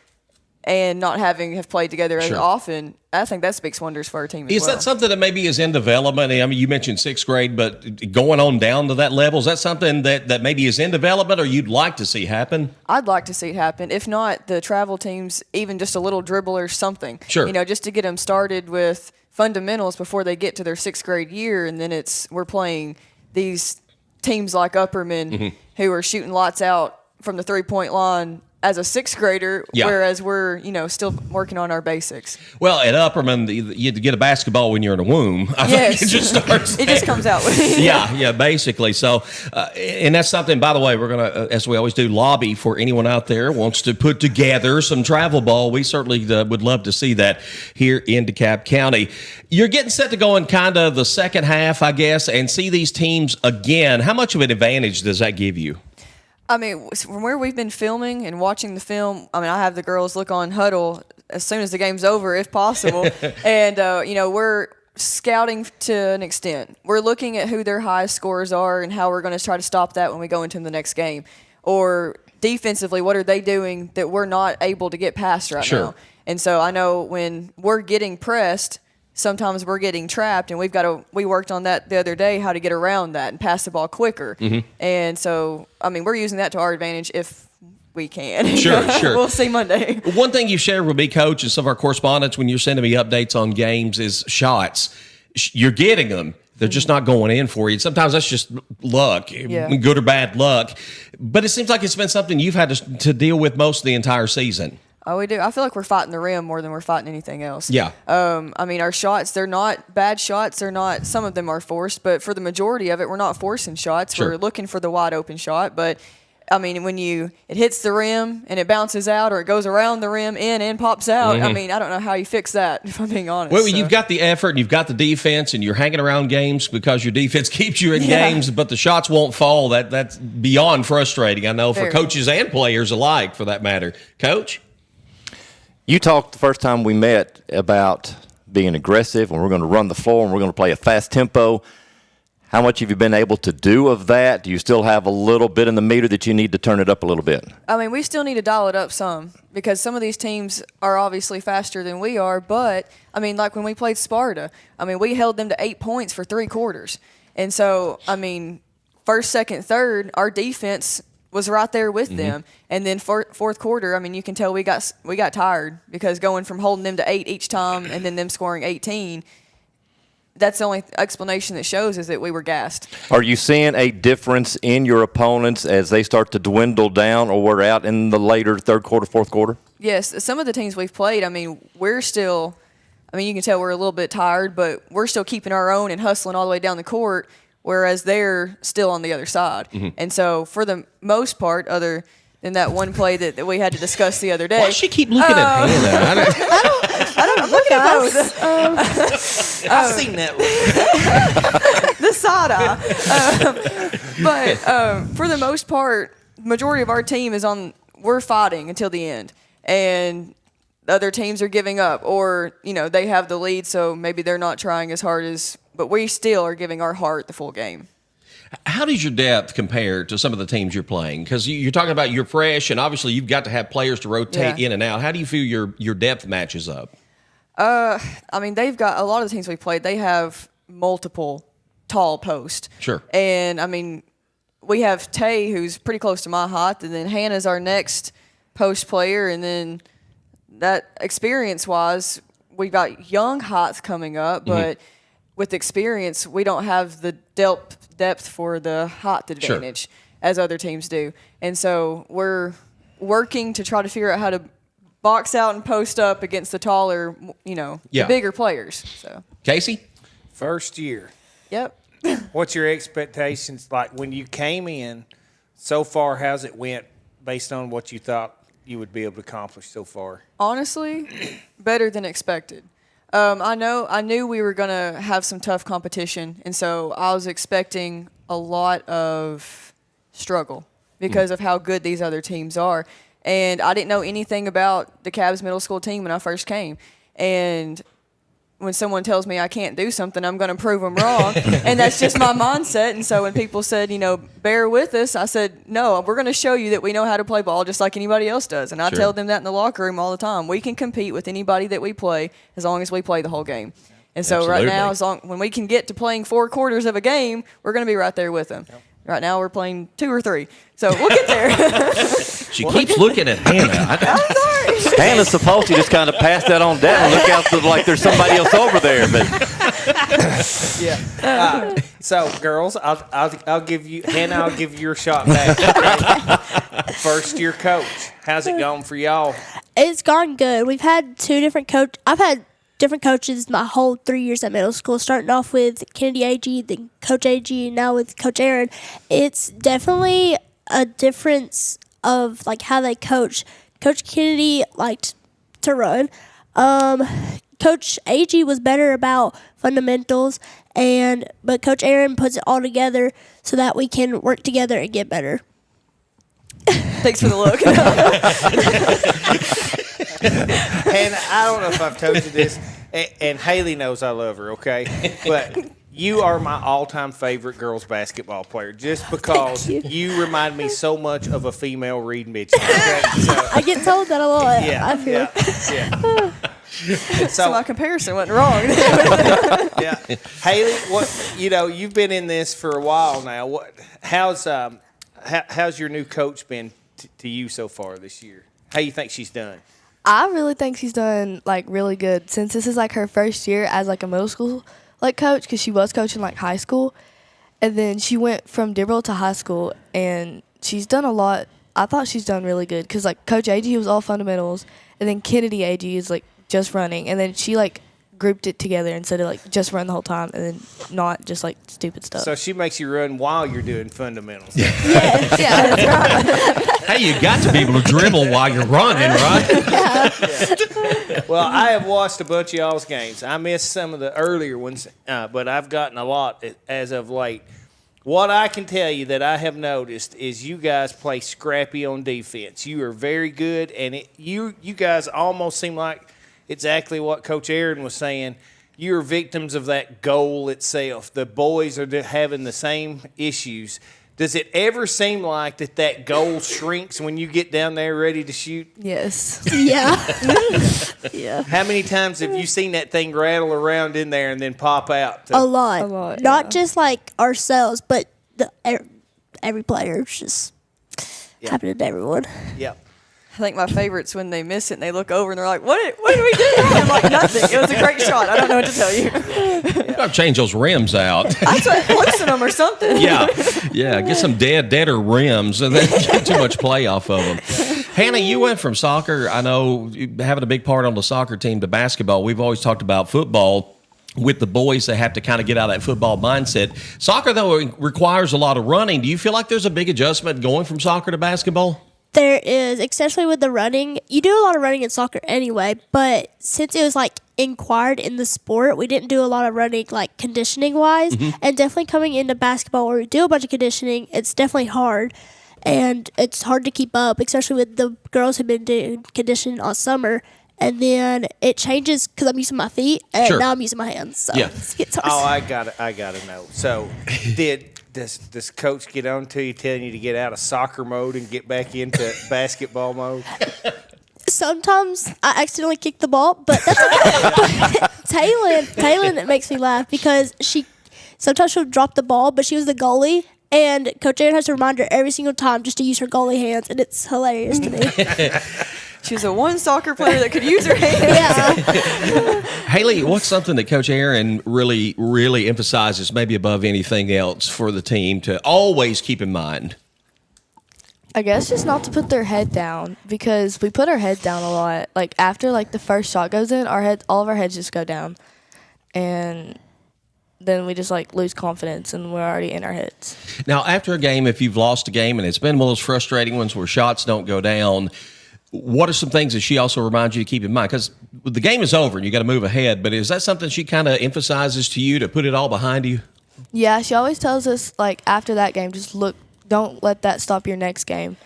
and not have played together as often, I think that speaks wonders for our team as well. Is that something that maybe is in development? I mean, you mentioned sixth grade, but going on down to that level, is that something that maybe is in development or you'd like to see happen? I'd like to see it happen. If not, the travel teams, even just a little dribble or something. Sure. Just to get them started with fundamentals before they get to their sixth grade year, and then we're playing these teams like Upperman who are shooting lots out from the three-point line as a sixth grader, whereas we're, still working on our basics. Well, at Upperman, you get a basketball when you're in a womb. I think it just starts It just comes out with it. Yeah, basically. So, and that's something, by the way, we're going to, as we always do, lobby for anyone out there who wants to put together some travel ball. We certainly would love to see that here in DeKalb County. You're getting set to go in kind of the second half, I guess, and see these teams again. How much of an advantage does that give you? I mean, from where we've been filming and watching the film, I have the girls look on Huddle as soon as the game's over, if possible. And, we're scouting to an extent. We're looking at who their highest scorers are and how we're going to try to stop that when we go into the next game. Or defensively, what are they doing that we're not able to get past right now? And so I know when we're getting pressed, sometimes we're getting trapped, and we worked on that the other day, how to get around that and pass the ball quicker. And so, we're using that to our advantage if we can. Sure. We'll see Monday. One thing you shared with me, Coach, and some of our correspondents when you're sending me updates on games is shots. You're getting them. They're just not going in for you. Sometimes that's just luck, good or bad luck. But it seems like it's been something you've had to deal with most of the entire season. Oh, we do. I feel like we're fighting the rim more than we're fighting anything else. Yeah. Our shots, they're not bad shots. They're not, some of them are forced, but for the majority of it, we're not forcing shots. We're looking for the wide open shot. But, when it hits the rim and it bounces out, or it goes around the rim in and pops out, I don't know how you fix that, if I'm being honest. Well, you've got the effort and you've got the defense and you're hanging around games because your defense keeps you in games, but the shots won't fall. That's beyond frustrating, I know, for coaches and players alike, for that matter. Coach? You talked the first time we met about being aggressive, and we're going to run the floor, and we're going to play a fast tempo. How much have you been able to do of that? Do you still have a little bit in the meter that you need to turn it up a little bit? We still need to dial it up some, because some of these teams are obviously faster than we are. But, like when we played Sparta, we held them to 8 points for 3 quarters. And so, first, second, third, our defense was right there with them. And then fourth quarter, you can tell we got tired, because going from holding them to 8 each time and then them scoring 18, that's the only explanation that shows is that we were gassed. Are you seeing a difference in your opponents as they start to dwindle down, or we're out in the later third quarter, fourth quarter? Yes, some of the teams we've played, we're still, you can tell we're a little bit tired, but we're still keeping our own and hustling all the way down the court, whereas they're still on the other side. And so for the most part, other than that one play that we had to discuss the other day. Why does she keep looking at Hannah? I don't look at both. I've seen that one. The side eye. But for the most part, majority of our team we're fighting until the end. And other teams are giving up, or, they have the lead, so maybe they're not trying as hard but we still are giving our heart the full game. How does your depth compare to some of the teams you're playing? Because you're talking about you're fresh, and obviously you've got to have players to rotate in and out. How do you feel your depth matches up? They've got a lot of the teams we played. They have multiple tall posts. Sure. And we have Tay, who's pretty close to my height, and then Hannah's our next post player, and then that experience-wise, we've got young heights coming up, but with experience, we don't have the depth for the height advantage as other teams do. And so we're working to try to figure out how to box out and post up against the taller, the bigger players. So Casey? First year. Yep. What's your expectations like when you came in so far? How's it went based on what you thought you would be able to accomplish so far? Honestly, better than expected. I knew we were going to have some tough competition, and so I was expecting a lot of struggle because of how good these other teams are. And I didn't know anything about DeKalb's middle school team when I first came. And when someone tells me I can't do something, I'm going to prove them wrong. And that's just my mindset. And so when people said, bear with us, I said, no, we're going to show you that we know how to play ball just like anybody else does. And I tell them that in the locker room all the time. We can compete with anybody that we play as long as we play the whole game. And so right now, when we can get to playing 4 quarters of a game, we're going to be right there with them. Yep. Right now, we're playing 2 or 3. So we'll get there. She keeps looking at Hannah. I'm sorry. Hannah's supposed to just kind of pass that on down, look out like there's somebody else over there. But yeah. So, girls, I'll give you Hannah. I'll give you your shot back. First year coach. How's it going for y'all? It's gone good. We've had 2 different coaches. I've had different coaches my whole 3 years at middle school, starting off with Kennedy Agee, then Coach Agee, and now with Coach Erin. It's definitely a difference of like how they coach. Coach Kennedy liked to run. Coach Agee was better about fundamentals, but Coach Erin puts it all together so that we can work together and get better. Thanks for the look. And I don't know if I've told you this, and Hailey knows I love her, okay? But you are my all-time favorite girls basketball player just because you remind me so much of a female Reed Mitchell. Okay? So, I get told that a lot. Yeah, I feel. yeah. So my comparison wasn't wrong. Yeah. Hailey, you've been in this for a while now. How's your new coach been to you so far this year? How you think she's done? I really think she's done really good since this is her first year as a middle school coach, because she was coaching high school, and then she went from Dibble to high school, and she's done a lot. I thought she's done really good because Coach Agee was all fundamentals, and then Kennedy Agee is just running, and then she grouped it together instead of just run the whole time and then not just stupid stuff. So she makes you run while you're doing fundamentals. Yeah, that's right. Hey, you got to be able to dribble while you're running, right? Yeah. Well, I have watched a bunch of y'all's games. I missed some of the earlier ones, but I've gotten a lot as of late. What I can tell you that I have noticed is you guys play scrappy on defense. You are very good, and you guys almost seem like exactly what Coach Erin was saying. You're victims of that goal itself. The boys are having the same issues. Does it ever seem like that goal shrinks when you get down there ready to shoot? Yes. Yeah. Yeah. How many times have you seen that thing rattle around in there and then pop out? A lot. Not just ourselves, but every player. It's just happening to everyone. Yep. I think my favorite's when they miss it and they look over and they're like, what did we do? I'm like, nothing. It was a great shot. I don't know what to tell you. You got to change those rims out. I said, loosen them or something. Yeah. Get some deader rims. And then get too much play off of them. Hannah, you went from soccer, I know, having a big part on the soccer team, to basketball. We've always talked about football. With the boys, they have to kind of get out of that football mindset. Soccer, though, requires a lot of running. Do you feel like there's a big adjustment going from soccer to basketball? There is, especially with the running. You do a lot of running in soccer anyway, but since it was inquired in the sport, we didn't do a lot of running conditioning wise. Mm-hmm. And definitely coming into basketball where we do a bunch of conditioning, it's definitely hard. And it's hard to keep up, especially with the girls who've been doing conditioning all summer. And then it changes because I'm using my feet, and now I'm using my hands. So it gets hard. Oh, I gotta know. So Does Coach get on to you telling you to get out of soccer mode and get back into basketball mode? Sometimes I accidentally kick the ball, but that's okay. But Taylin, it makes me laugh because sometimes she'll drop the ball, but she was the goalie, and Coach Erin has to remind her every single time just to use her goalie hands, and it's hilarious to me. She was a one soccer player that could use her hands. Yeah. Hailey, what's something that Coach Erin really, really emphasizes, maybe above anything else, for the team to always keep in mind? I guess just not to put their head down, because we put our head down a lot. After the first shot goes in, all of our heads just go down, and then we just lose confidence, and we're already in our heads. Now, after a game, if you've lost a game and it's been one of those frustrating ones where shots don't go down, what are some things that she also reminds you to keep in mind? Because the game is over and you got to move ahead, but is that something she kind of emphasizes to you to put it all behind you? Yeah, she always tells us after that game, just don't let that stop your next game.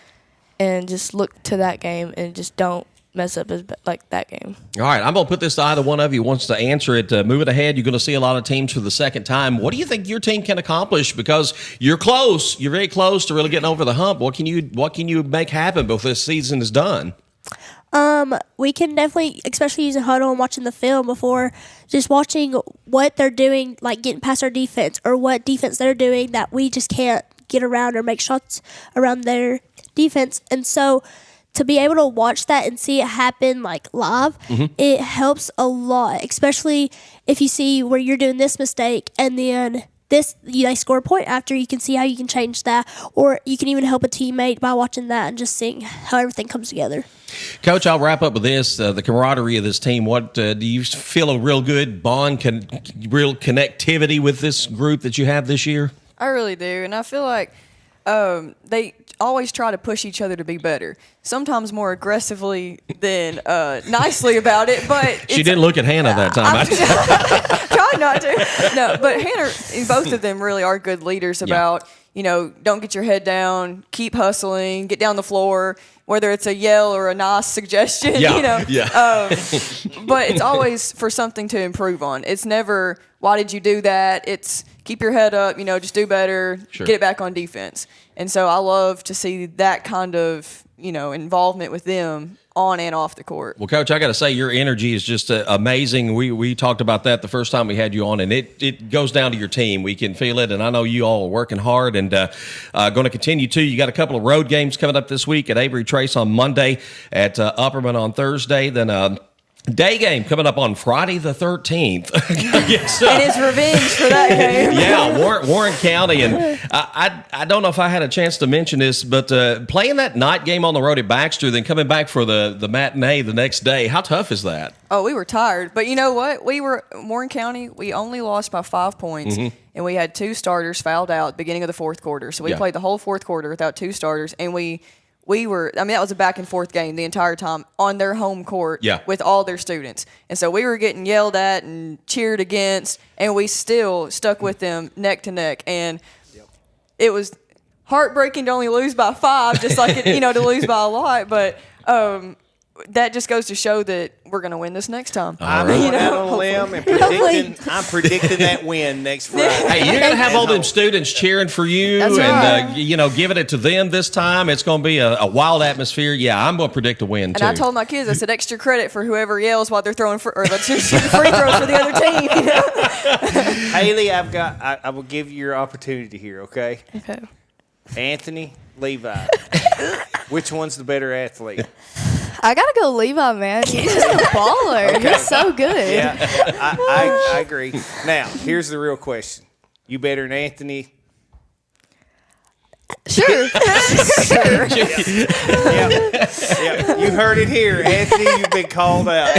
and just look to that game and just don't mess up like that game. All right, I'm going to put this to either one of you wants to answer it. Moving ahead, you're going to see a lot of teams for the second time. What do you think your team can accomplish? Because you're close. You're very close to really getting over the hump. What can you make happen before this season is done? We can definitely, especially using huddle and watching the film before, just watching what they're doing, like getting past our defense or what defense they're doing that we just can't get around or make shots around their defense. And so to be able to watch that and see it happen like live, it helps a lot, especially if you see where you're doing this mistake and then they score a point after. You can see how you can change that, or you can even help a teammate by watching that and just seeing how everything comes together. Coach, I'll wrap up with this, the camaraderie of this team. What do you feel a real good bond, real connectivity with this group that you have this year? I really do, and I feel like they always try to push each other to be better. Sometimes more aggressively than nicely about it, but she didn't look at Hannah that time. Try not to. No, but Hannah, both of them really are good leaders about, don't get your head down, keep hustling, get down the floor, whether it's a yell or a nice suggestion, but it's always for something to improve on. It's never, why did you do that? It's keep your head up, just do better, get it back on defense. And so I love to see that kind of, involvement with them on and off the court. Well, Coach, I got to say your energy is just amazing. We talked about that the first time we had you on, and it goes down to your team. We can feel it, and I know you all are working hard and going to continue to. You got a couple of road games coming up this week at Avery Trace on Monday, at Upperman on Thursday, then day game coming up on Friday the 13th. And it's revenge for that game. Yeah, Warren County. And I don't know if I had a chance to mention this, but playing that night game on the road at Baxter, then coming back for the matinee the next day, how tough is that? Oh, we were tired. But you know what? Warren County, we only lost by 5 points. And we had 2 starters fouled out at the beginning of the fourth quarter. So we played the whole fourth quarter without 2 starters. And we were, that was a back and forth game the entire time on their home court with all their students. And so we were getting yelled at and cheered against, and we still stuck with them neck to neck. And it was heartbreaking to only lose by 5, just like, to lose by a lot. But that just goes to show that we're going to win this next time. I'm going out on a limb and predicting that win next Friday. Hey, you're going to have all them students cheering for you. That's and, giving it to them this time. It's going to be a wild atmosphere. Yeah, I'm going to predict a win, too. And I told my kids, I said, extra credit for whoever yells while they're throwing or shooting free throws for the other team. Haley, I will give you your opportunity here, okay? Okay. Anthony, Levi. Which one's the better athlete? I gotta go Levi, man. He's just a baller. Okay. He's so good. Yeah, I agree. Now, here's the real question. You better than Anthony? Sure. Sure. Yeah. You heard it here. Anthony, you've been called out.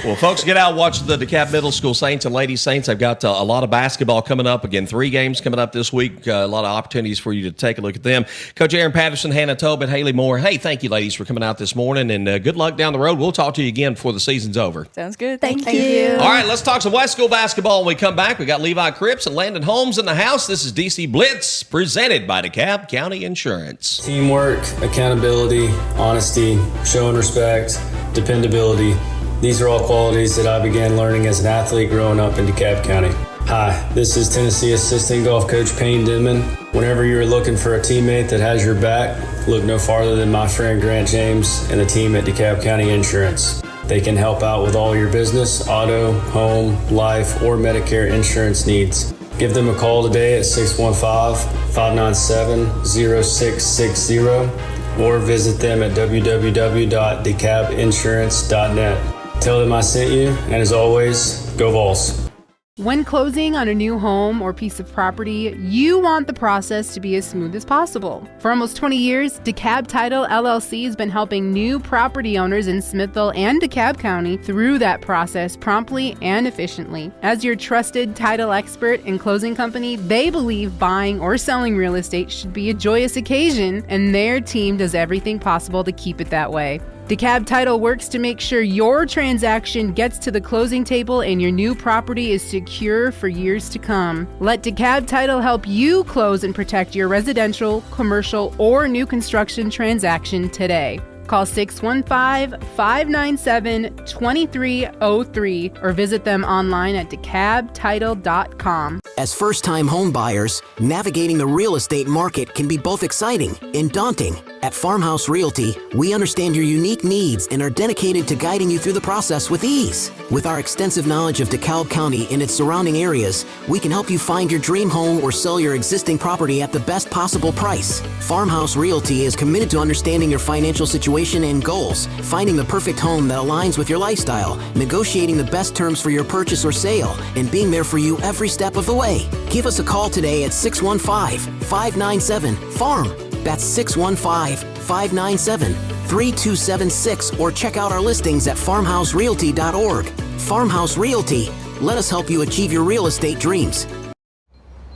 Well, folks, get out and watch the DeKalb Middle School Saints and Lady Saints. They've got a lot of basketball coming up. Again, 3 games coming up this week. A lot of opportunities for you to take a look at them. Coach Erin Patterson, Hannah Tobitt, Hailey Moore. Hey, thank you, ladies, for coming out this morning, and good luck down the road. We'll talk to you again before the season's over. Sounds good. Thank you. All right, let's talk some West School basketball when we come back. We got Levi Cripps and Landon Holmes in the house. This is DC Blitz, presented by DeKalb County Insurance. Teamwork, accountability, honesty, showing respect, dependability. These are all qualities that I began learning as an athlete growing up in DeKalb County. Hi, this is Tennessee Assistant Golf Coach Payne Denman. Whenever you're looking for a teammate that has your back, look no farther than my friend Grant James and the team at DeKalb County Insurance. They can help out with all your business, auto, home, life, or Medicare insurance needs. Give them a call today at 615-597-0660 or visit them at www.decabinsurance.net. Tell them I sent you, and as always, go Vols. When closing on a new home or piece of property, you want the process to be as smooth as possible. For almost 20 years, DeKalb Title LLC has been helping new property owners in Smithville and DeKalb County through that process promptly and efficiently. As your trusted title expert and closing company, they believe buying or selling real estate should be a joyous occasion, and their team does everything possible to keep it that way. DeKalb Title works to make sure your transaction gets to the closing table and your new property is secure for years to come. Let DeKalb Title help you close and protect your residential, commercial, or new construction transaction today. Call 615-597-2303 or visit them online at DeKalbTitle.com. As first-time home buyers, navigating the real estate market can be both exciting and daunting. At Farmhouse Realty, we understand your unique needs and are dedicated to guiding you through the process with ease. With our extensive knowledge of DeKalb County and its surrounding areas, we can help you find your dream home or sell your existing property at the best possible price. Farmhouse Realty is committed to understanding your financial situation and goals, finding the perfect home that aligns with your lifestyle, negotiating the best terms for your purchase or sale, and being there for you every step of the way. Give us a call today at 615-597-FARM. That's 615-597-3276, or check out our listings at farmhouserealty.org. Farmhouse Realty. Let us help you achieve your real estate dreams.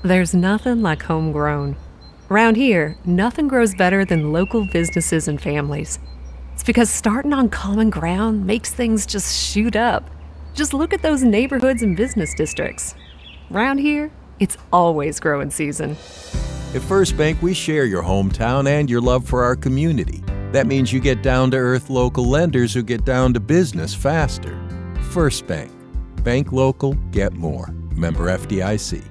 There's nothing like homegrown. Around here, nothing grows better than local businesses and families. It's because starting on common ground makes things just shoot up. Just look at those neighborhoods and business districts. Around here, it's always growing season. At First Bank, we share your hometown and your love for our community. That means you get down-to-earth local lenders who get down to business faster. First Bank. Bank local, get more. Member FDIC.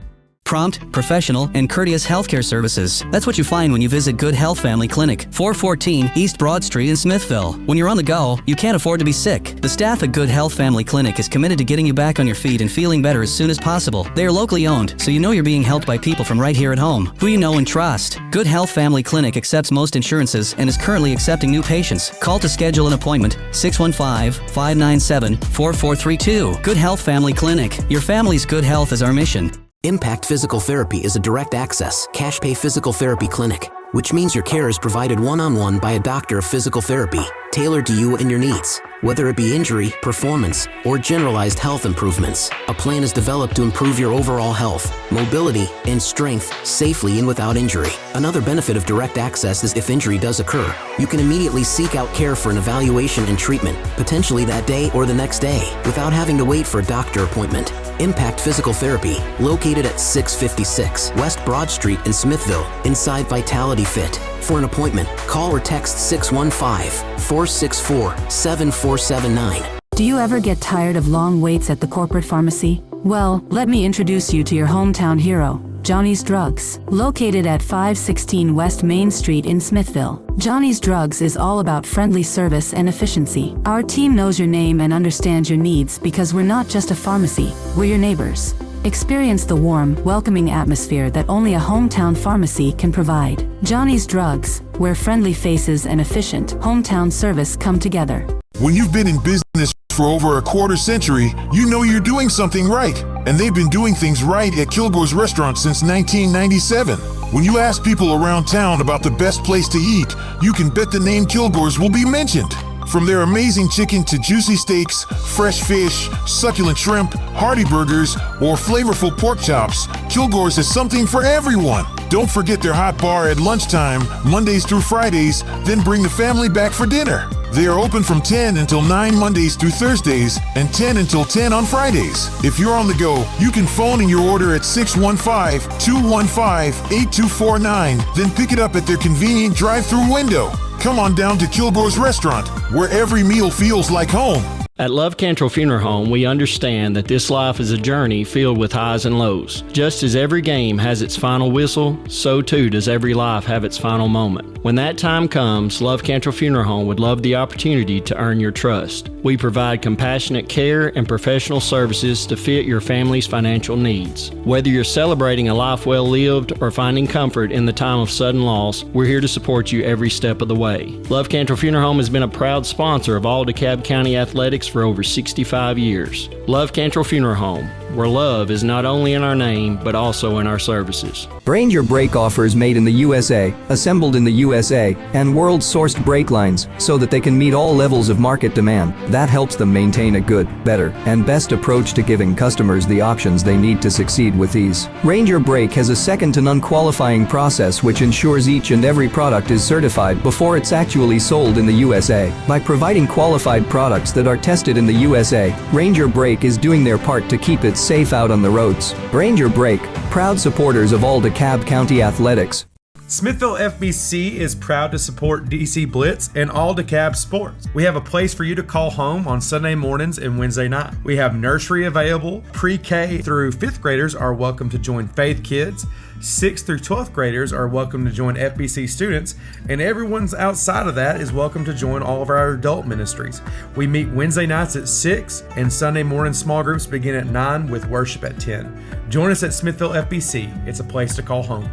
Prompt, professional, and courteous healthcare services. That's what you find when you visit Good Health Family Clinic, 414 East Broad Street in Smithville. When you're on the go, you can't afford to be sick. The staff at Good Health Family Clinic is committed to getting you back on your feet and feeling better as soon as possible. They are locally owned, so you know you're being helped by people from right here at home, who you know and trust. Good Health Family Clinic accepts most insurances and is currently accepting new patients. Call to schedule an appointment, 615-597-4432. Good Health Family Clinic. Your family's good health is our mission. Impact Physical Therapy is a direct access, cash pay physical therapy clinic, which means your care is provided one-on-one by a doctor of physical therapy, tailored to you and your needs. Whether it be injury, performance, or generalized health improvements, a plan is developed to improve your overall health, mobility, and strength safely and without injury. Another benefit of direct access is if injury does occur, you can immediately seek out care for an evaluation and treatment, potentially that day or the next day, without having to wait for a doctor appointment. Impact Physical Therapy, located at 656 West Broad Street in Smithville, inside Vitality Fit. For an appointment, call or text 615-464-7479. Do you ever get tired of long waits at the corporate pharmacy? Well, let me introduce you to your hometown hero, Johnny's Drugs. Located at 516 West Main Street in Smithville, Johnny's Drugs is all about friendly service and efficiency. Our team knows your name and understands your needs because we're not just a pharmacy, we're your neighbors. Experience the warm, welcoming atmosphere that only a hometown pharmacy can provide. Johnny's Drugs, where friendly faces and efficient hometown service come together. When you've been in business for over a quarter century, you know you're doing something right. And they've been doing things right at Kilgore's Restaurant since 1997. When you ask people around town about the best place to eat, you can bet the name Kilgore's will be mentioned. From their amazing chicken to juicy steaks, fresh fish, succulent shrimp, hearty burgers, or flavorful pork chops, Kilgore's has something for everyone. Don't forget their hot bar at lunchtime, Mondays through Fridays, then bring the family back for dinner. They are open from 10 until 9 Mondays through Thursdays and 10 until 10 on Fridays. If you're on the go, you can phone in your order at 615-215-8249, then pick it up at their convenient drive-through window. Come on down to Kilgore's Restaurant, where every meal feels like home. At Love Cantrell Funeral Home, we understand that this life is a journey filled with highs and lows. Just as every game has its final whistle, so too does every life have its final moment. When that time comes, Love Cantrell Funeral Home would love the opportunity to earn your trust. We provide compassionate care and professional services to fit your family's financial needs. Whether you're celebrating a life well lived or finding comfort in the time of sudden loss, we're here to support you every step of the way. Love Cantrell Funeral Home has been a proud sponsor of all DeKalb County athletics for over 65 years. Love Cantrell Funeral Home, where love is not only in our name, but also in our services. Ranger brake offers made in the USA, assembled in the USA, and world-sourced brake lines so that they can meet all levels of market demand. That helps them maintain a good, better, and best approach to giving customers the options they need to succeed with ease. Ranger Brake has a second-to-none qualifying process which ensures each and every product is certified before it's actually sold in the USA. By providing qualified products that are tested in the USA, Ranger Brake is doing their part to keep it safe out on the roads. Ranger Brake, proud supporters of all DeKalb County athletics. Smithville FBC is proud to support DC Blitz and all DeKalb sports. We have a place for you to call home on Sunday mornings and Wednesday night. We have nursery available. Pre-K through 5th graders are welcome to join Faith Kids. 6th through 12th graders are welcome to join FBC students, and everyone's outside of that is welcome to join all of our adult ministries. We meet Wednesday nights at 6, and Sunday morning small groups begin at 9 with worship at 10. Join us at Smithville FBC. It's a place to call home.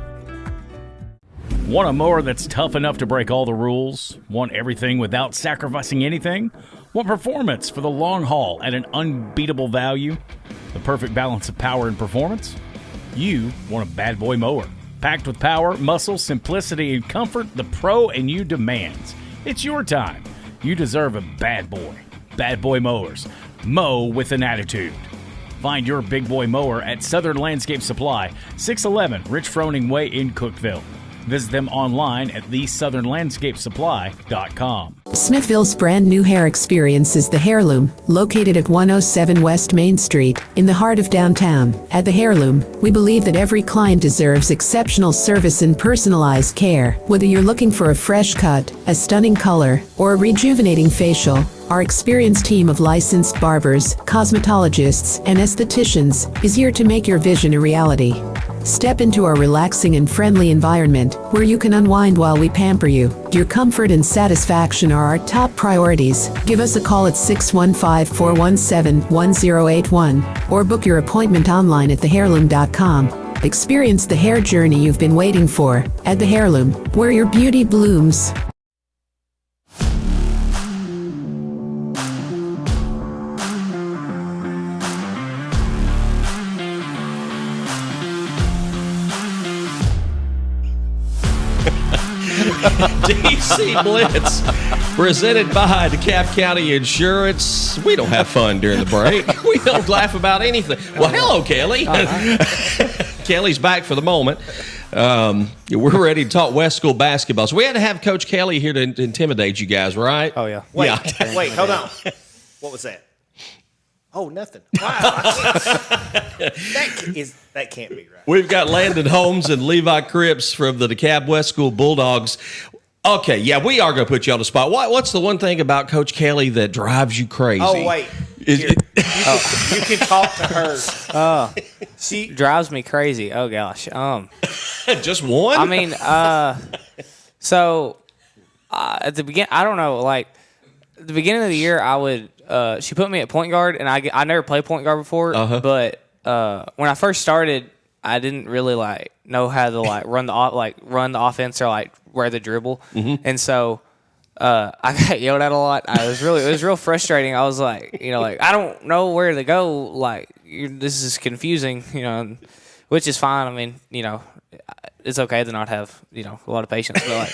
Want a mower that's tough enough to break all the rules? Want everything without sacrificing anything? Want performance for the long haul at an unbeatable value? The perfect balance of power and performance? You want a bad boy mower. Packed with power, muscle, simplicity, and comfort the pro in you demands. It's your time. You deserve a bad boy. Bad boy mowers. Mow with an attitude. Find your big boy mower at Southern Landscape Supply, 611 Rich Froning Way in Cookeville. Visit them online at thesouthernlandscapesupply.com. Smithville's brand new hair experience is the Hairloom, located at 107 West Main Street, in the heart of downtown. At the Hairloom, we believe that every client deserves exceptional service and personalized care. Whether you're looking for a fresh cut, a stunning color, or a rejuvenating facial, our experienced team of licensed barbers, cosmetologists, and estheticians is here to make your vision a reality. Step into our relaxing and friendly environment where you can unwind while we pamper you. Your comfort and satisfaction are our top priorities. Give us a call at 615-417-1081 or book your appointment online at thehairloom.com. Experience the hair journey you've been waiting for at the Hairloom, where your beauty blooms. DC Blitz, presented by DeKalb County Insurance. We don't have fun during the break. We don't laugh about anything. Well, hello, Kelly. Kelly's back for the moment. We're ready to talk West School basketball. So we had to have Coach Kelly here to intimidate you guys, right? Oh, yeah. Wait, hold on. What was that? Oh, nothing. Wow. That can't be right. We've got Landon Holmes and Levi Cripps from the DeKalb West School Bulldogs. Okay, yeah, we are going to put you on the spot. What's the one thing about Coach Kelly that drives you crazy? Oh, wait. You can talk to her. She drives me crazy. Oh, gosh. Just one? I mean, so at the beginning, I don't know, like, at the beginning of the year, I would she put me at point guard, and I never played point guard before. But when I first started, I didn't really know how to run the offense or wear the dribble, and so I got yelled at a lot. It was real frustrating. I was I don't know where to go. This is confusing, which is fine. I mean, it's okay to not have a lot of patience, but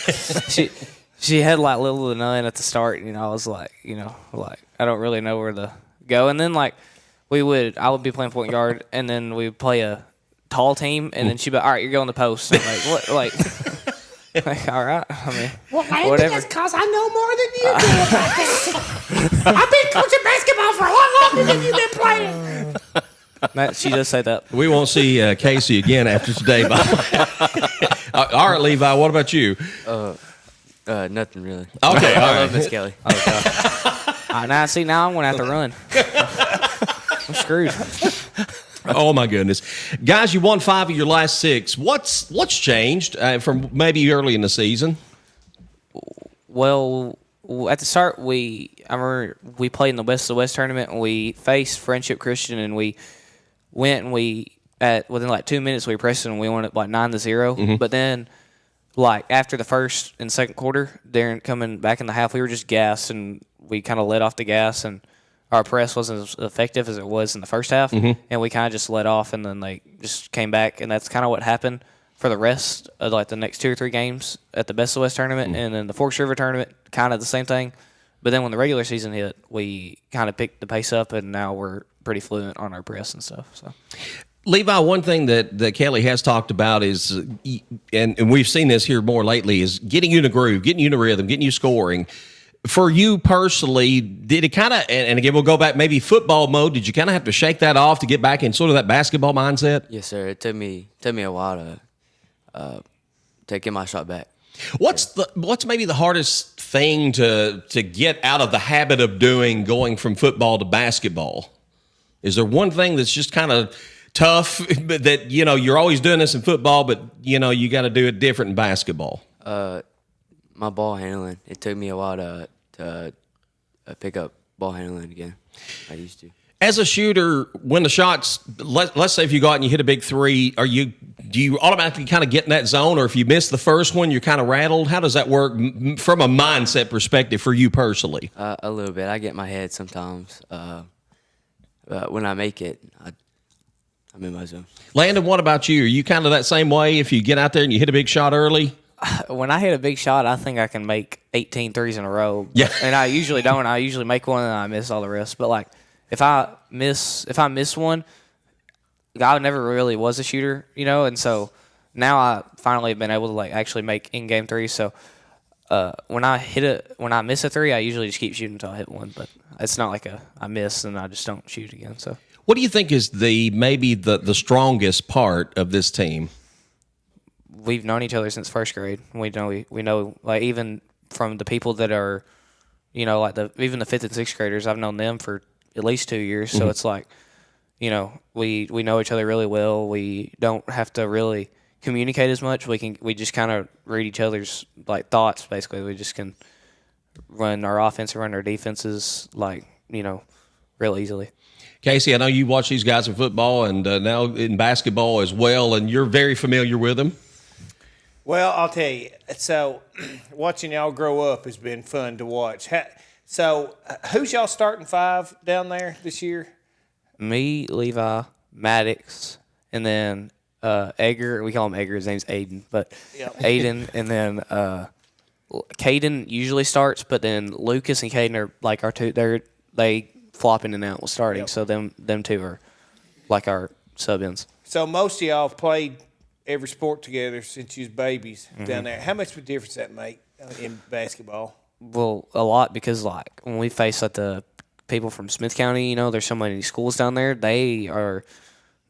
She had little to none at the start, and I was I don't really know where to go. And then I would be playing point guard, and then we would play a tall team, and then she'd be all right, you're going to post. I'm what? All right. I mean, well, I whatever. think it's because I know more than you do about this. I've been coaching basketball for a lot longer than you've been playing. She does say that. We won't see Casey again after today. By the way. All right, Levi, what about you? Nothing really. Okay, I love Miss Kelly. Now I'm going to have to run. I'm screwed. Oh my goodness, guys! You won 5 of your last 6. What's changed from maybe early in the season? Well, at the start, I remember we played in the West of the West tournament, and we faced Friendship Christian, and we went and within 2 minutes we pressed them, and we won it 9-0. But then, after the first and second quarter, coming back in the half, we were just gassed, and we kind of let off the gas, and our press wasn't as effective as it was in the first half, Mhm. and we kind of just let off, and then they just came back, and that's kind of what happened for the rest of like the next 2 or 3 games at the Best of the West tournament, and then the Forks River tournament, kind of the same thing. But then when the regular season hit, we kind of picked the pace up, and now we're pretty fluent on our press and stuff. So. Levi, one thing that Kelly has talked about is, and we've seen this here more lately, is getting you in a groove, getting you in a rhythm, getting you scoring. For you personally, did it kind of, and again, we'll go back maybe football mode, did you kind of have to shake that off to get back in sort of that basketball mindset? Yes, sir. It took me a while to get my shot back. What's maybe the hardest thing to get out of the habit of doing going from football to basketball? Is there one thing that's just kind of tough that, you're always doing this in football, but, you got to do it different in basketball? My ball handling. It took me a while to pick up ball handling again. I used to. As a shooter, when the shots, let's say if you go out and you hit a big three, do you automatically kind of get in that zone, or if you miss the first one, you're kind of rattled? How does that work from a mindset perspective for you personally? A little bit. I get in my head sometimes. But when I make it, I'm in my zone. Landon, what about you? Are you kind of that same way if you get out there and you hit a big shot early? When I hit a big shot, I think I can make 18 threes in a row. Yeah. And I usually don't. I usually make one and I miss all the rest. But, like, if I miss one, I never really was a shooter, and so now I finally have been able to, like, actually make in-game threes. So when I miss a three, I usually just keep shooting until I hit one. But it's not like I miss and I just don't shoot again. So. What do you think is maybe the strongest part of this team? We've known each other since first grade. We know like even from the people that are, like even the 5th and 6th graders. I've known them for at least 2 years. So it's like, we know each other really well. We don't have to really communicate as much. We just kind of read each other's like thoughts. Basically, we just can run our offense and run our defenses real easily. Casey, I know you watch these guys in football and now in basketball as well, and you're very familiar with them. Well, I'll tell you. So, watching y'all grow up has been fun to watch. So, who's y'all starting 5 down there this year? Me, Levi, Maddox, and then Egger. We call him Egger. His name's Aiden, but Aiden, and then Caden usually starts, but then Lucas and Caden are like our two. They flop in and out with starting. So them two are like our sub-ins. So most of y'all have played every sport together since you was babies down there. How much of a difference that make in basketball? Well, a lot, because like when we face like the people from Smith County, there's so many schools down there. They are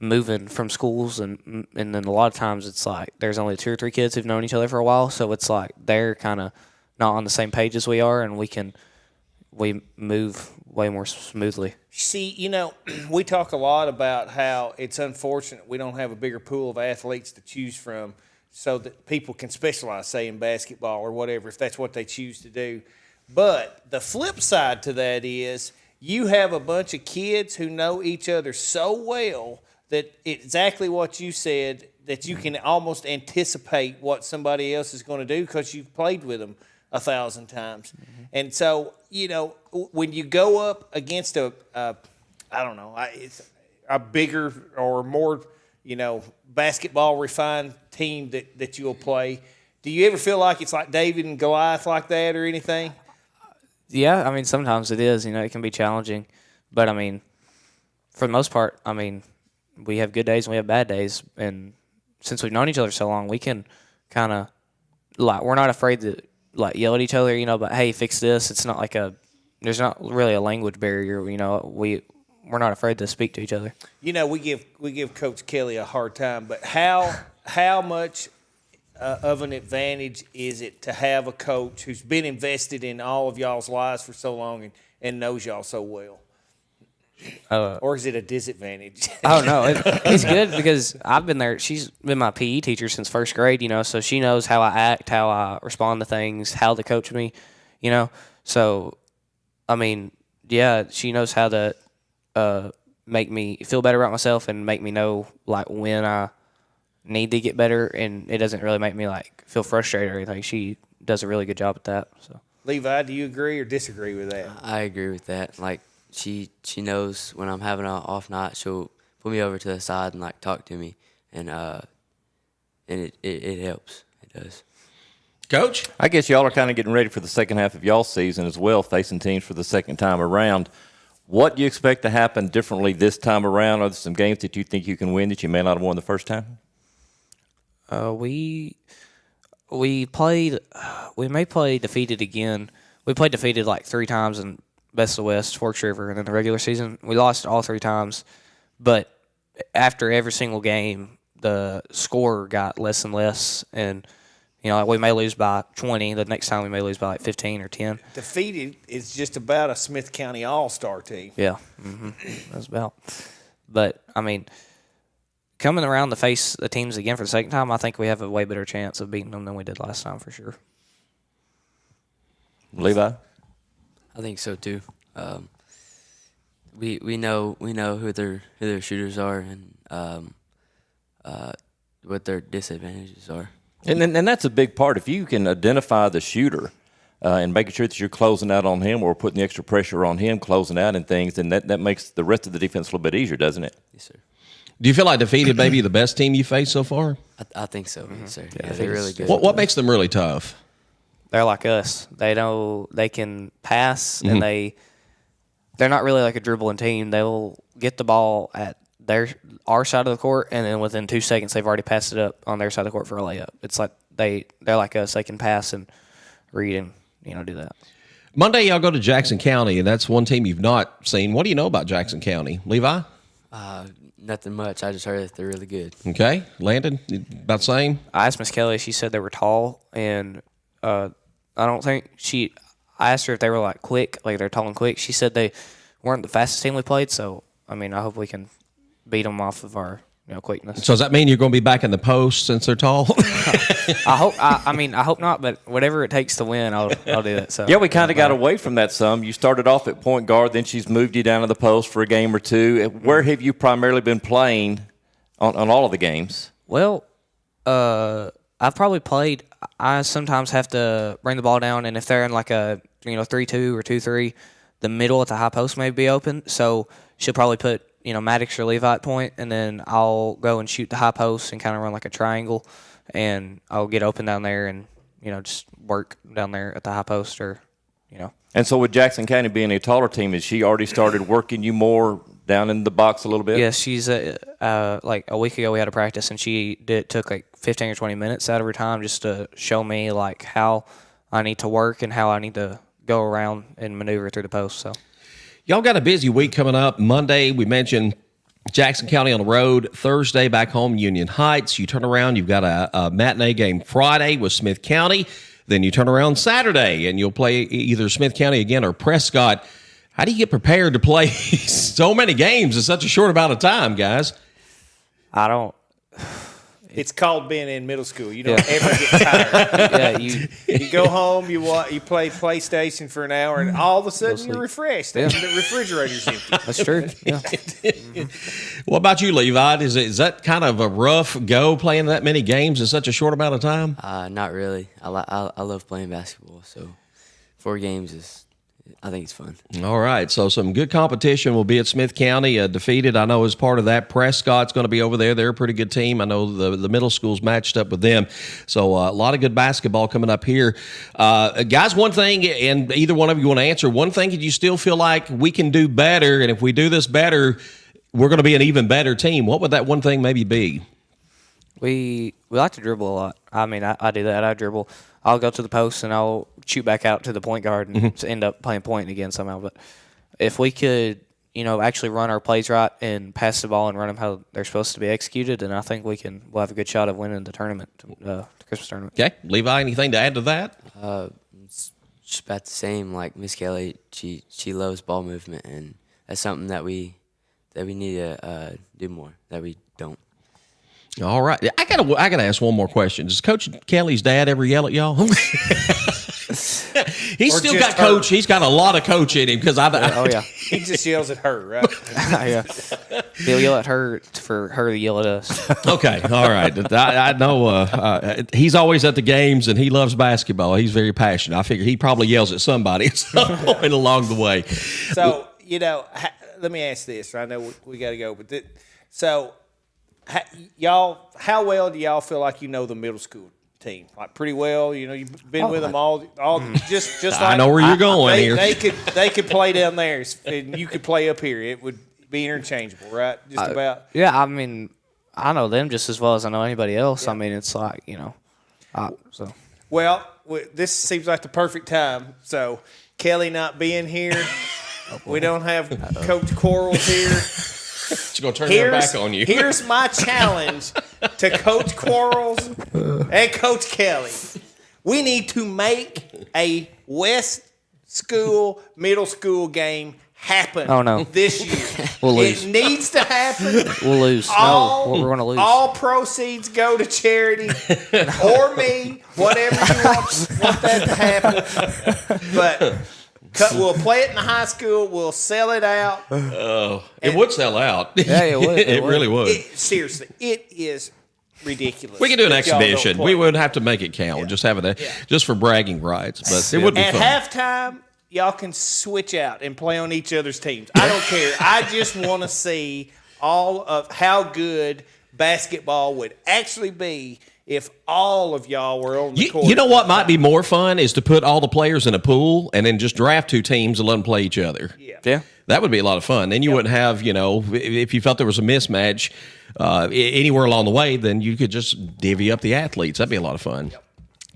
moving from schools, and then a lot of times it's like there's only 2 or 3 kids who've known each other for a while. So it's like they're kind of not on the same page as we are, and we move way more smoothly. See, we talk a lot about how it's unfortunate we don't have a bigger pool of athletes to choose from so that people can specialize, say, in basketball or whatever, if that's what they choose to do. But the flip side to that is you have a bunch of kids who know each other so well that exactly what you said, that you can almost anticipate what somebody else is going to do because you've played with them 1,000 times. And so, when you go up against a bigger or more, basketball refined team that you'll play, do you ever feel like it's like David and Goliath like that or anything? Yeah, I mean, sometimes it is. It can be challenging. But, for the most part, we have good days and we have bad days. And since we've known each other so long, we can kind of, we're not afraid to, yell at each other, but, hey, fix this. It's not like there's not really a language barrier. We're not afraid to speak to each other. We give Coach Kelly a hard time, but how much of an advantage is it to have a coach who's been invested in all of y'all's lives for so long and knows y'all so well? Or is it a disadvantage? Oh, no. It's good because I've been there. She's been my PE teacher since first grade, so she knows how I act, how I respond to things, how to coach me, So, she knows how to make me feel better about myself and make me know, when I need to get better, and it doesn't really make me, feel frustrated or anything. She does a really good job at that. So, Levi, do you agree or disagree with that? I agree with that. she knows when I'm having an off night. She'll put me over to the side and like talk to me, and it helps. It does. Coach? I guess y'all are kind of getting ready for the second half of y'all's season as well, facing teams for the second time around. What do you expect to happen differently this time around? Are there some games that you think you can win that you may not have won the first time? We may play defeated again. We played defeated like 3 times in Best of the West, Forks River, and in the regular season. We lost all 3 times, but after every single game, the score got less and less, and like we may lose by 20. The next time we may lose by like 15 or 10. Defeated is just about a Smith County All-Star team. Yeah, that's about. But I mean, coming around to face the teams again for the second time, I think we have a way better chance of beating them than we did last time for sure. Levi? I think so too. We know who their shooters are and what their disadvantages are. And that's a big part. If you can identify the shooter and making sure that you're closing out on him or putting the extra pressure on him, closing out and things, then that makes the rest of the defense a little bit easier, doesn't it? Yes, sir. Do you feel like defeated maybe the best team you faced so far? I think so, yes, sir. Yeah, they're really good. What makes them really tough? They're like us. They know they can pass, and they're not really like a dribbling team. They'll get the ball at our side of the court, and then within 2 seconds they've already passed it up on their side of the court for a layup. It's like they're like us. They can pass and read and do that. Monday y'all go to Jackson County, and that's one team you've not seen. What do you know about Jackson County, Levi? Nothing much. I just heard that they're really good. Okay, Landon, about the same. I asked Miss Kelly. She said they were tall, and I don't think I asked her if they were like quick, like they're tall and quick. She said they weren't the fastest team we played. So I mean, I hope we can beat them off of our quickness. So does that mean you're going to be back in the post since they're tall? I hope. I hope not. But whatever it takes to win, I'll do that. So yeah, we kind of got away from that some. You started off at point guard, then she's moved you down to the post for a game or two. Where have you primarily been playing on all of the games? Well, I've probably played. I sometimes have to bring the ball down, and if they're in like a 3-2 or 2-3, the middle at the high post may be open. So she'll probably put Maddox or Levi at point, and then I'll go and shoot the high post and kind of run like a triangle, and I'll get open down there and just work down there at the high post And so with Jackson County being a taller team, has she already started working you more down in the box a little bit? Yes, she's like a week ago we had a practice, and she took like 15 or 20 minutes out of her time just to show me like how I need to work and how I need to go around and maneuver through the post. So y'all got a busy week coming up. Monday, we mentioned Jackson County on the road. Thursday, back home, Union Heights. You turn around, you've got a matinee game Friday with Smith County. Then you turn around Saturday, and you'll play either Smith County again or Prescott. How do you get prepared to play so many games in such a short amount of time, guys? I don't. It's called being in middle school. You don't ever get tired. You go home, you play PlayStation for an hour, and all of a sudden you're refreshed. Yeah. The refrigerator's empty. That's true. Yeah. What about you, Levi? Is that kind of a rough go playing that many games in such a short amount of time? Not really. I love playing basketball, so 4 games I think it's fun. All right, so some good competition will be at Smith County. Defeated, I know, as part of that. Prescott's going to be over there. They're a pretty good team. I know the middle school's matched up with them. So a lot of good basketball coming up here. Guys, one thing, and either one of you want to answer, one thing that you still feel like we can do better, and if we do this better, we're going to be an even better team. What would that one thing maybe be? We like to dribble a lot. I mean, I do that. I dribble. I'll go to the post and I'll shoot back out to the point guard and end up playing point again somehow. But if we could, actually run our plays right and pass the ball and run them how they're supposed to be executed, then I think we'll have a good shot of winning the tournament, the Christmas tournament. Okay. Levi, anything to add to that? It's just about the same. Like Miss Kelly, she loves ball movement, and that's something that we need to do more that we don't. All right, I gotta ask one more question. Does Coach Kelly's dad ever yell at y'all? He's still got coach. He's got a lot of coach in him because he just yells at her, right? Yeah, he'll yell at her for her to yell at us. Okay, all right. I know he's always at the games and he loves basketball. He's very passionate. I figure he probably yells at somebody at some point along the way. So let me ask this. I know we got to go, but y'all, how well do y'all feel like you know the middle school team? Like pretty well, you've been with them all. Just like I know where you're going here. They could play down there, and you could play up here. It would be interchangeable, right? Just about. Yeah, I mean, I know them just as well as I know anybody else. Yeah. I mean, it's like so. Well, this seems like the perfect time. So Kelly not being here, we don't have Coach Quarles here. She's going to turn her back on you. Here's my challenge to Coach Quarles and Coach Kelly. We need to make a West School middle school game happen this year. We'll lose. It needs to happen. We'll lose. We're going to lose. All proceeds go to charity or me, whatever you want that to happen. But we'll play it in the high school. We'll sell it out. It would sell out. Yeah, it would. It really would. Seriously, it is ridiculous. We can do an exhibition. We would have to make it count. Just have it just for bragging rights. But it would be fun. At halftime, y'all can switch out and play on each other's teams. I don't care. I just want to see all of how good basketball would actually be if all of y'all were on the court. You know what might be more fun is to put all the players in a pool and then just draft two teams and let them play each other. Yeah. That would be a lot of fun. Then you wouldn't have, if you felt there was a mismatch anywhere along the way, then you could just divvy up the athletes. That'd be a lot of fun. Yep.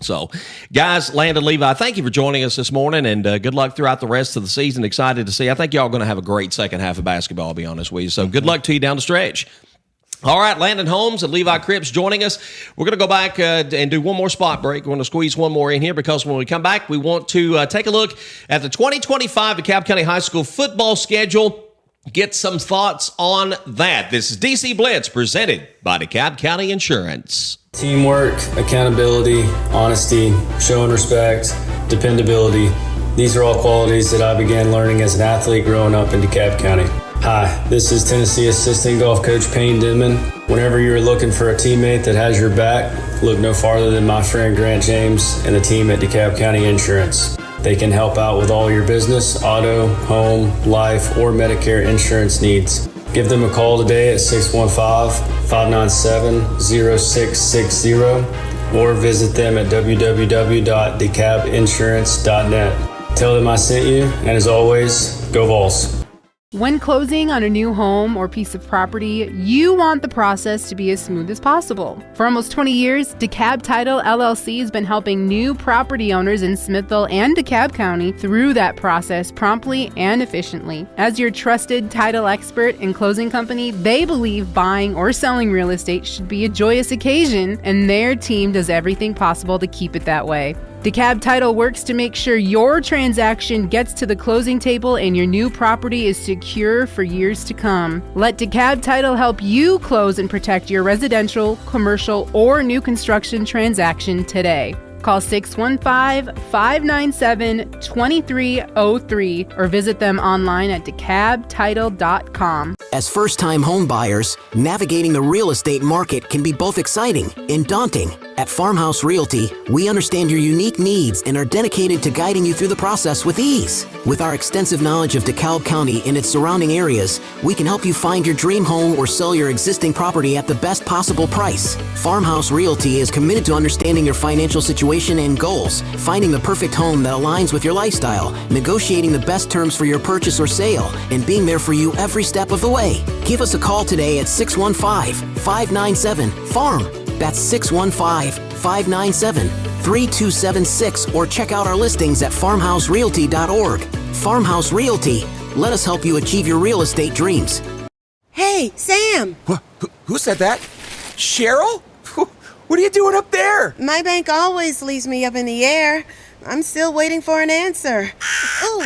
So, guys, Landon, Levi, thank you for joining us this morning, and good luck throughout the rest of the season. Excited to see. I think y'all are going to have a great second half of basketball, I'll be honest with you. So, good luck to you down the stretch. All right, Landon Holmes and Levi Cripps joining us. We're going to go back and do one more spot break. We're going to squeeze one more in here because when we come back, we want to take a look at the 2025 DeKalb County High School football schedule. Get some thoughts on that. This is DC Blitz presented by DeKalb County Insurance. Teamwork, accountability, honesty, showing respect, dependability. These are all qualities that I began learning as an athlete growing up in DeKalb County. Hi, this is Tennessee Assistant Golf Coach Payne Denman. Whenever you're looking for a teammate that has your back, look no farther than my friend Grant James and the team at DeKalb County Insurance. They can help out with all your business, auto, home, life, or Medicare insurance needs. Give them a call today at 615-597-0660 or visit them at www.decabinsurance.net. Tell them I sent you, and as always, go Vols. When closing on a new home or piece of property, you want the process to be as smooth as possible. For almost 20 years, DeKalb Title LLC has been helping new property owners in Smithville and DeKalb County through that process promptly and efficiently. As your trusted title expert and closing company, they believe buying or selling real estate should be a joyous occasion, and their team does everything possible to keep it that way. DeKalb Title works to make sure your transaction gets to the closing table and your new property is secure for years to come. Let DeKalb Title help you close and protect your residential, commercial, or new construction transaction today. Call 615-597-2303 or visit them online at DeKalbTitle.com. As first-time home buyers, navigating the real estate market can be both exciting and daunting. At Farmhouse Realty, we understand your unique needs and are dedicated to guiding you through the process with ease. With our extensive knowledge of DeKalb County and its surrounding areas, we can help you find your dream home or sell your existing property at the best possible price. Farmhouse Realty is committed to understanding your financial situation and goals, finding the perfect home that aligns with your lifestyle, negotiating the best terms for your purchase or sale, and being there for you every step of the way. Give us a call today at 615-597-FARM. That's 615-597-3276 or check out our listings at farmhouserealty.org. Farmhouse Realty. Let us help you achieve your real estate dreams. Hey, Sam! Who said that? Cheryl? What are you doing up there? My bank always leaves me up in the air. I'm still waiting for an answer. Oh,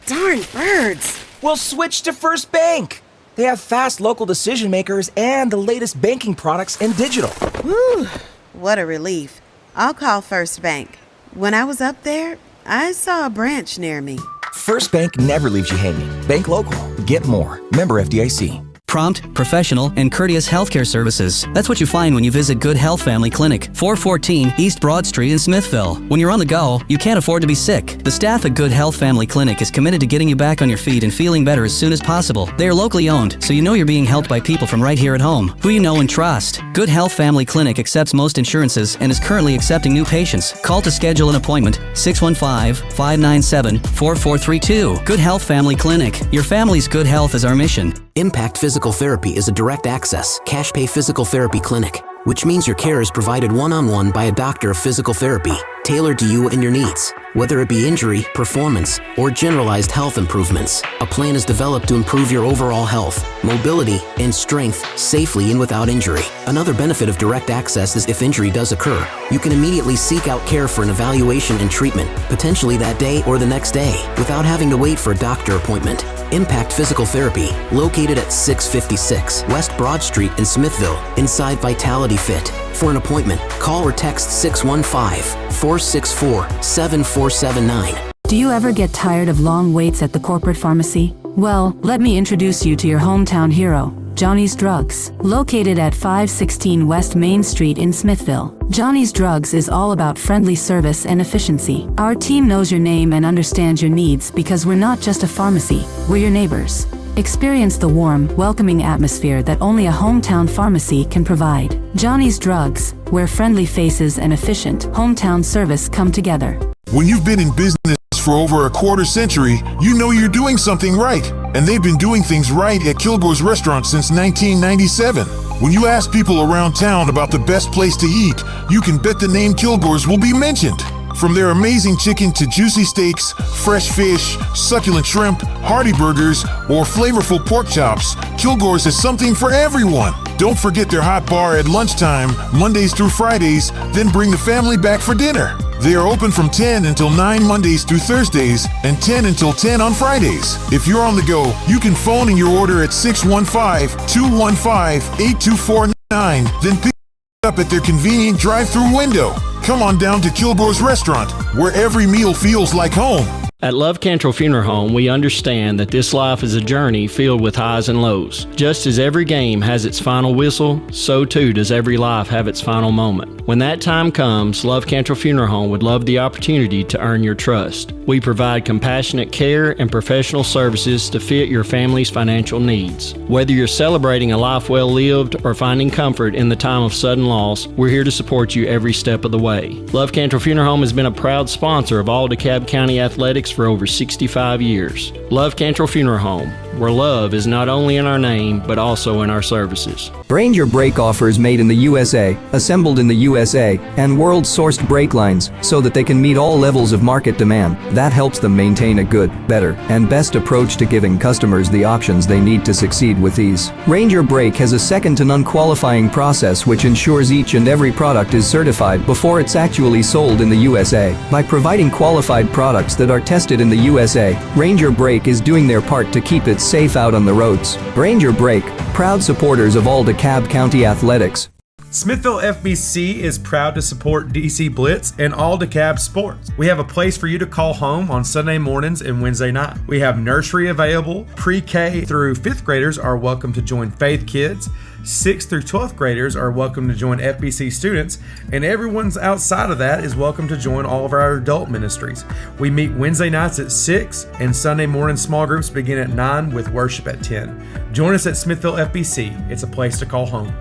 darn birds. Well, switch to First Bank. They have fast local decision makers and the latest banking products in digital. Whew, what a relief. I'll call First Bank. When I was up there, I saw a branch near me. First Bank never leaves you hanging. Bank local. Get more. Member FDIC. Prompt, professional, and courteous healthcare services. That's what you find when you visit Good Health Family Clinic, 414 East Broad Street in Smithville. When you're on the go, you can't afford to be sick. The staff at Good Health Family Clinic is committed to getting you back on your feet and feeling better as soon as possible. They are locally owned, so you know you're being helped by people from right here at home, who you know and trust. Good Health Family Clinic accepts most insurances and is currently accepting new patients. Call to schedule an appointment, 615-597-4432. Good Health Family Clinic. Your family's good health is our mission. Impact Physical Therapy is a direct access, cash pay physical therapy clinic, which means your care is provided one-on-one by a doctor of physical therapy, tailored to you and your needs. Whether it be injury, performance, or generalized health improvements, a plan is developed to improve your overall health, mobility, and strength safely and without injury. Another benefit of direct access is if injury does occur, you can immediately seek out care for an evaluation and treatment, potentially that day or the next day, without having to wait for a doctor appointment. Impact Physical Therapy, located at 656 West Broad Street in Smithville, inside Vitality Fit. For an appointment, call or text 615-464-7479. Do you ever get tired of long waits at the corporate pharmacy? Well, let me introduce you to your hometown hero, Johnny's Drugs. Located at 516 West Main Street in Smithville, Johnny's Drugs is all about friendly service and efficiency. Our team knows your name and understands your needs because we're not just a pharmacy, we're your neighbors. Experience the warm, welcoming atmosphere that only a hometown pharmacy can provide. Johnny's Drugs, where friendly faces and efficient hometown service come together. When you've been in business for over a quarter century, you know you're doing something right. And they've been doing things right at Kilgore's Restaurant since 1997. When you ask people around town about the best place to eat, you can bet the name Kilgore's will be mentioned. From their amazing chicken to juicy steaks, fresh fish, succulent shrimp, hearty burgers, or flavorful pork chops, Kilgore's has something for everyone. Don't forget their hot bar at lunchtime, Mondays through Fridays, then bring the family back for dinner. They are open from 10 until 9 Mondays through Thursdays and 10 until 10 on Fridays. If you're on the go, you can phone in your order at 615-215-8249, then pick it up at their convenient drive-through window. Come on down to Kilgore's Restaurant, where every meal feels like home. At Love Cantrell Funeral Home, we understand that this life is a journey filled with highs and lows. Just as every game has its final whistle, so too does every life have its final moment. When that time comes, Love Cantrell Funeral Home would love the opportunity to earn your trust. We provide compassionate care and professional services to fit your family's financial needs. Whether you're celebrating a life well lived or finding comfort in the time of sudden loss, we're here to support you every step of the way. Love Cantrell Funeral Home has been a proud sponsor of all DeKalb County athletics for over 65 years. Love Cantrell Funeral Home, where love is not only in our name, but also in our services. Ranger brake offers made in the USA, assembled in the USA, and world-sourced brake lines so that they can meet all levels of market demand. That helps them maintain a good, better, and best approach to giving customers the options they need to succeed with ease. Ranger Brake has a second-to-none qualifying process which ensures each and every product is certified before it's actually sold in the USA. By providing qualified products that are tested in the USA, Ranger Brake is doing their part to keep it safe out on the roads. Ranger Brake, proud supporters of all DeKalb County athletics. Smithville FBC is proud to support DC Blitz and all DeKalb sports. We have a place for you to call home on Sunday mornings and Wednesday night. We have nursery available. Pre-K through 5th graders are welcome to join Faith Kids. 6th through 12th graders are welcome to join FBC students, and everyone's outside of that is welcome to join all of our adult ministries. We meet Wednesday nights at 6, and Sunday morning small groups begin at 9 with worship at 10. Join us at Smithville FBC. It's a place to call home.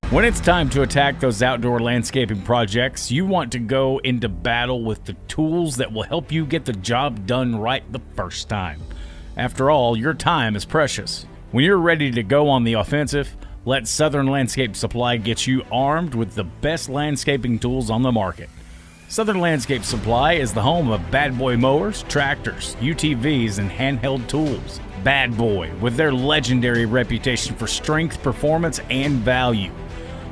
When it's time to attack those outdoor landscaping projects, you want to go into battle with the tools that will help you get the job done right the first time. After all, your time is precious. When you're ready to go on the offensive, let Southern Landscape Supply get you armed with the best landscaping tools on the market. Southern Landscape Supply is the home of Bad Boy mowers, tractors, UTVs, and handheld tools. Bad Boy, with their legendary reputation for strength, performance, and value.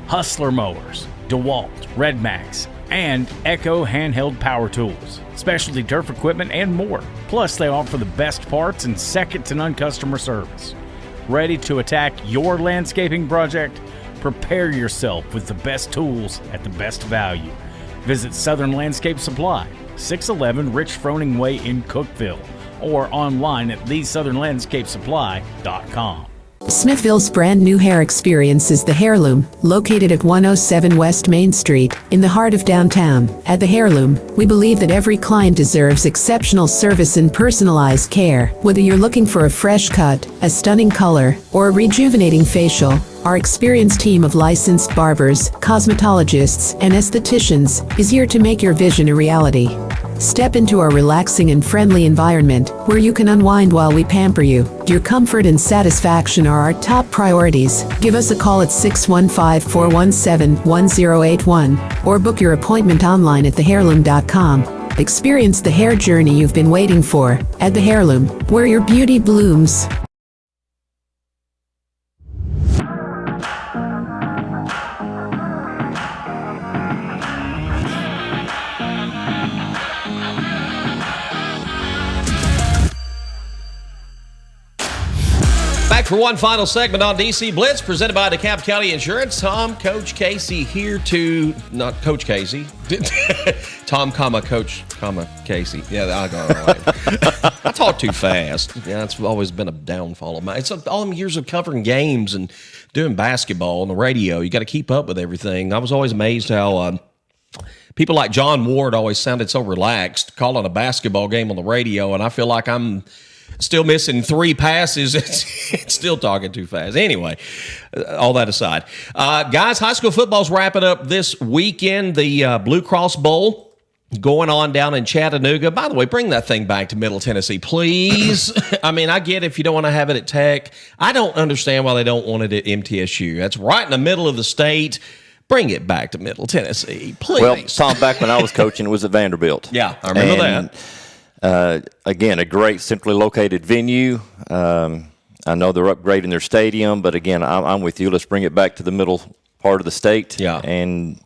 Hustler mowers, DeWalt, Red Max, and Echo handheld power tools, specialty turf equipment, and more. Plus, they offer the best parts and second-to-none customer service. Ready to attack your landscaping project? Prepare yourself with the best tools at the best value. Visit Southern Landscape Supply, 611 Rich Froning Way in Cookeville, or online at thesouthernlandscapesupply.com. Smithville's brand new hair experience is the Hairloom, located at 107 West Main Street, in the heart of downtown. At the Hairloom, we believe that every client deserves exceptional service and personalized care. Whether you're looking for a fresh cut, a stunning color, or a rejuvenating facial, our experienced team of licensed barbers, cosmetologists, and estheticians is here to make your vision a reality. Step into our relaxing and friendly environment where you can unwind while we pamper you. Your comfort and satisfaction are our top priorities. Give us a call at 615-417-1081 or book your appointment online at thehairloom.com. Experience the hair journey you've been waiting for at the Hairloom, where your beauty blooms. Back for one final segment on DC Blitz, presented by DeKalb County Insurance. Tom, Coach Casey here to, not Coach Casey, Tom, Coach, Casey. Yeah, I got it right. I talk too fast. Yeah, that's always been a downfall of mine. It's all them years of covering games and doing basketball on the radio. You got to keep up with everything. I was always amazed how people like John Ward always sounded so relaxed calling a basketball game on the radio, and I feel like I'm still missing 3 passes. It's still talking too fast. Anyway, all that aside. Guys, high school football's wrapping up this weekend. The Blue Cross Bowl going on down in Chattanooga. By the way, bring that thing back to Middle Tennessee, please. I mean, I get if you don't want to have it at Tech. I don't understand why they don't want it at MTSU. That's right in the middle of the state. Bring it back to Middle Tennessee, please. Well, Tom, back when I was coaching, it was at Vanderbilt. Yeah, I remember that. Again, a great centrally located venue. I know they're upgrading their stadium, but again, I'm with you. Let's bring it back to the middle part of the state. Yeah. And,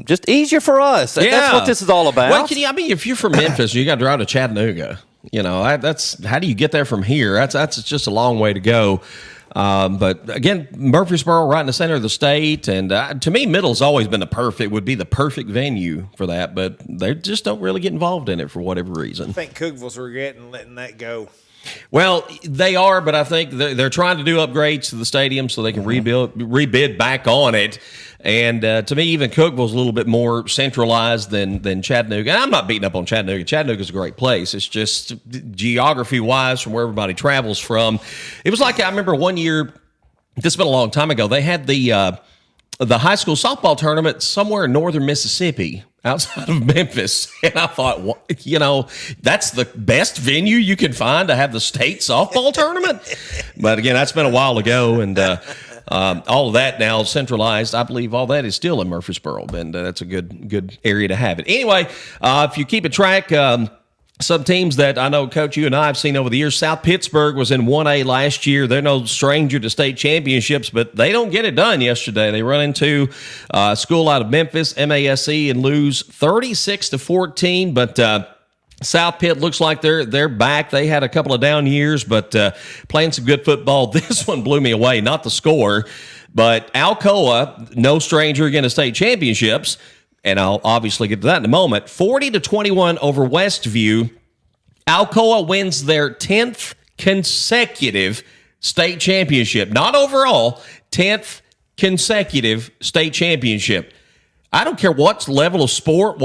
just easier for us. Yeah. That's what this is all about. Well, if you're from Memphis, you got to drive to Chattanooga. That's how do you get there from here? That's just a long way to go. But again, Murfreesboro right in the center of the state, and to me, Middle's always been would be the perfect venue for that, but they just don't really get involved in it for whatever reason. I think Cookville's regretting letting that go. Well, they are, but I think they're trying to do upgrades to the stadium so they can rebid back on it. And to me, even Cookville's a little bit more centralized than Chattanooga. And I'm not beating up on Chattanooga. Chattanooga's a great place. It's just geography-wise from where everybody travels from. It was like I remember one year, this has been a long time ago, they had the high school softball tournament somewhere in northern Mississippi, outside of Memphis. And I thought, that's the best venue you can find to have the state softball tournament? But again, that's been a while ago, and all of that now centralized. I believe all that is still in Murfreesboro, and that's a good area to have it. Anyway, if you keep a track, some teams that I know, Coach, you and I have seen over the years, South Pittsburgh was in 1A last year. They're no stranger to state championships, but they don't get it done yesterday. They run into a school out of Memphis, MASE, and lose 36-14, but South Pitt looks like they're back. They had a couple of down years, but playing some good football. This one blew me away, not the score, but Alcoa, no stranger again to state championships, and I'll obviously get to that in a moment. 40-21 over Westview. Alcoa wins their 10th consecutive state championship. Not overall, 10th consecutive state championship. I don't care what level of sport,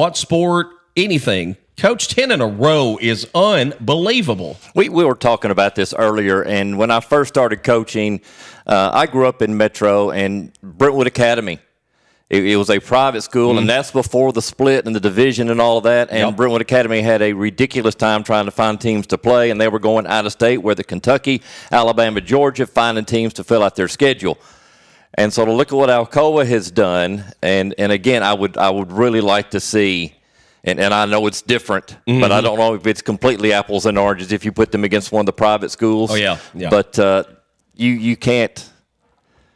anything. Coach, 10 in a row is unbelievable. We were talking about this earlier, and when I first started coaching, I grew up in Metro and Brentwood Academy. It was a private school, and that's before the split and the division and all of that. And Brentwood Academy had a ridiculous time trying to find teams to play, and they were going out of state, whether Kentucky, Alabama, Georgia, finding teams to fill out their schedule. And so to look at what Alcoa has done, and again, I would really like to see, and I know it's different, but I don't know if it's completely apples and oranges if you put them against one of the private schools. Oh, yeah. But you can't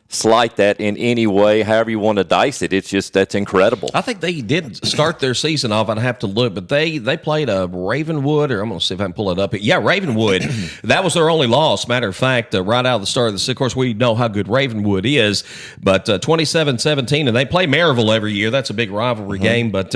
slight that in any way, however you want to dice it. It's just, that's incredible. I think they did start their season off. I'd have to look, but they played a Ravenwood, or I'm going to see if I can pull it up. Yeah, Ravenwood. That was their only loss. Matter of fact, right out of the start of the season, of course, we know how good Ravenwood is, but 27-17, and they play Maryville every year. That's a big rivalry game. But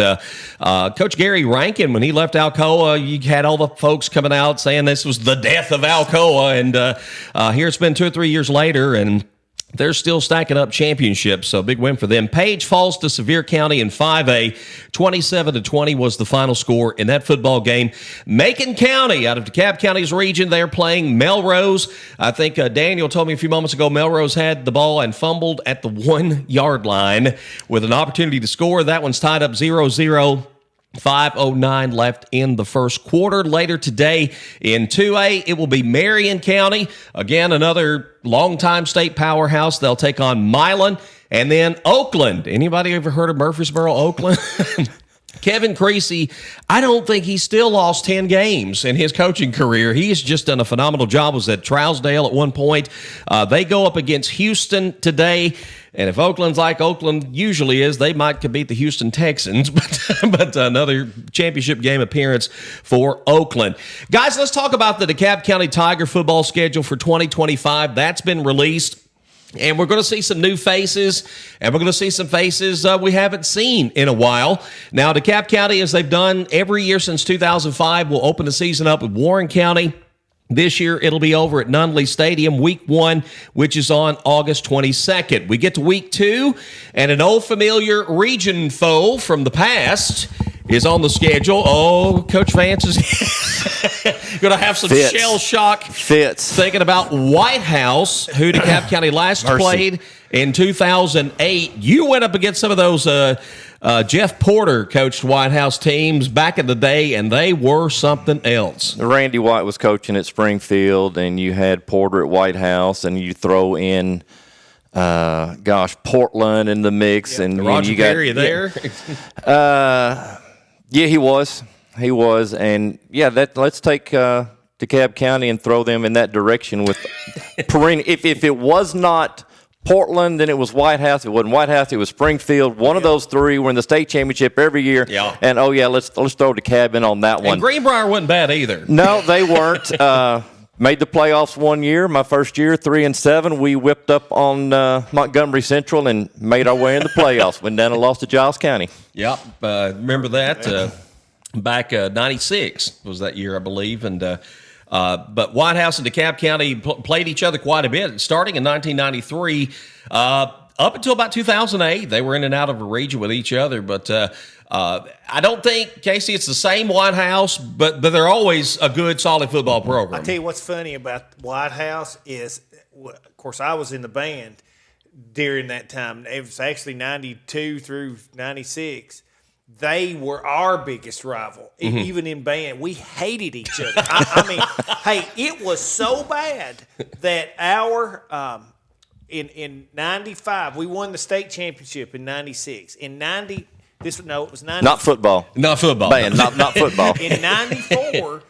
Coach Gary Rankin, when he left Alcoa, you had all the folks coming out saying this was the death of Alcoa, and here it's been 2 or 3 years later, and they're still stacking up championships, so big win for them. Page falls to Sevier County in 5A. 27-20 was the final score in that football game. Macon County, out of DeKalb County's region, they're playing Melrose. I think Daniel told me a few moments ago Melrose had the ball and fumbled at the 1 yard line with an opportunity to score. That one's tied up 0-0. 5:09 left in the first quarter. Later today in 2A, it will be Marion County. Again, another longtime state powerhouse. They'll take on Milan. And then Oakland. Anybody ever heard of Murfreesboro, Oakland? Kevin Creasy, I don't think he's still lost 10 games in his coaching career. He has just done a phenomenal job. Was at Trousdale at one point. They go up against Houston today. And if Oakland's like Oakland usually is, they might could beat the Houston Texans, but another championship game appearance for Oakland. Guys, let's talk about the DeKalb County Tiger football schedule for 2025. That's been released. And we're going to see some new faces, and we're going to see some faces we haven't seen in a while. Now, DeKalb County, as they've done every year since 2005, will open the season up with Warren County. This year, it'll be over at Nunley Stadium, week 1, which is on August 22nd. We get to week 2, and an old familiar region foe from the past is on the schedule. Oh, Coach Vance is going to have some shell shock thinking about White House, who DeKalb County last played in 2008. You went up against some of those Jeff Porter coached White House teams back in the day, and they were something else. Randy White was coaching at Springfield, and you had Porter at White House, and you throw in Portland in the mix. Yeah, and Roger you got Perry there. Yeah, he was, and let's take DeKalb County and throw them in that direction with if it was not Portland, then it was White House. If it wasn't White House, it was Springfield. One of those three were in the state championship every year. Yeah. And let's throw DeKalb in on that one. And Greenbrier wasn't bad either. No, they weren't. Made the playoffs one year. My first year, 3-7. We whipped up on Montgomery Central and made our way in the playoffs. Went down and lost to Giles County. Yep, remember that. Back 96 was that year, I believe, and. But White House and DeKalb County played each other quite a bit, starting in 1993 up until about 2008. They were in and out of a region with each other. But I don't think, Casey, it's the same White House, but they're always a good, solid football program. I'll tell you what's funny about White House is, of course, I was in the band during that time. It was actually 92 through 96. They were our biggest rival, even in band. We hated each other. I mean, hey, it was so bad that in 95, we won the state championship in 96. In 90, it was 90. Not football. Not football. Band, not football. In 94,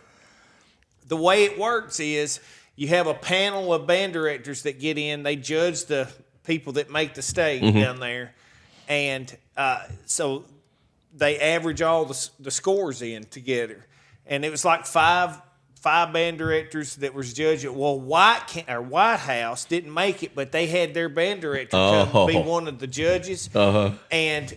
the way it works is you have a panel of band directors that get in. They judge the people that make the stage down there. And so they average all the scores in together, and it was like five band directors that was judging. Well, White House didn't make it, but they had their band director come be one of the judges, and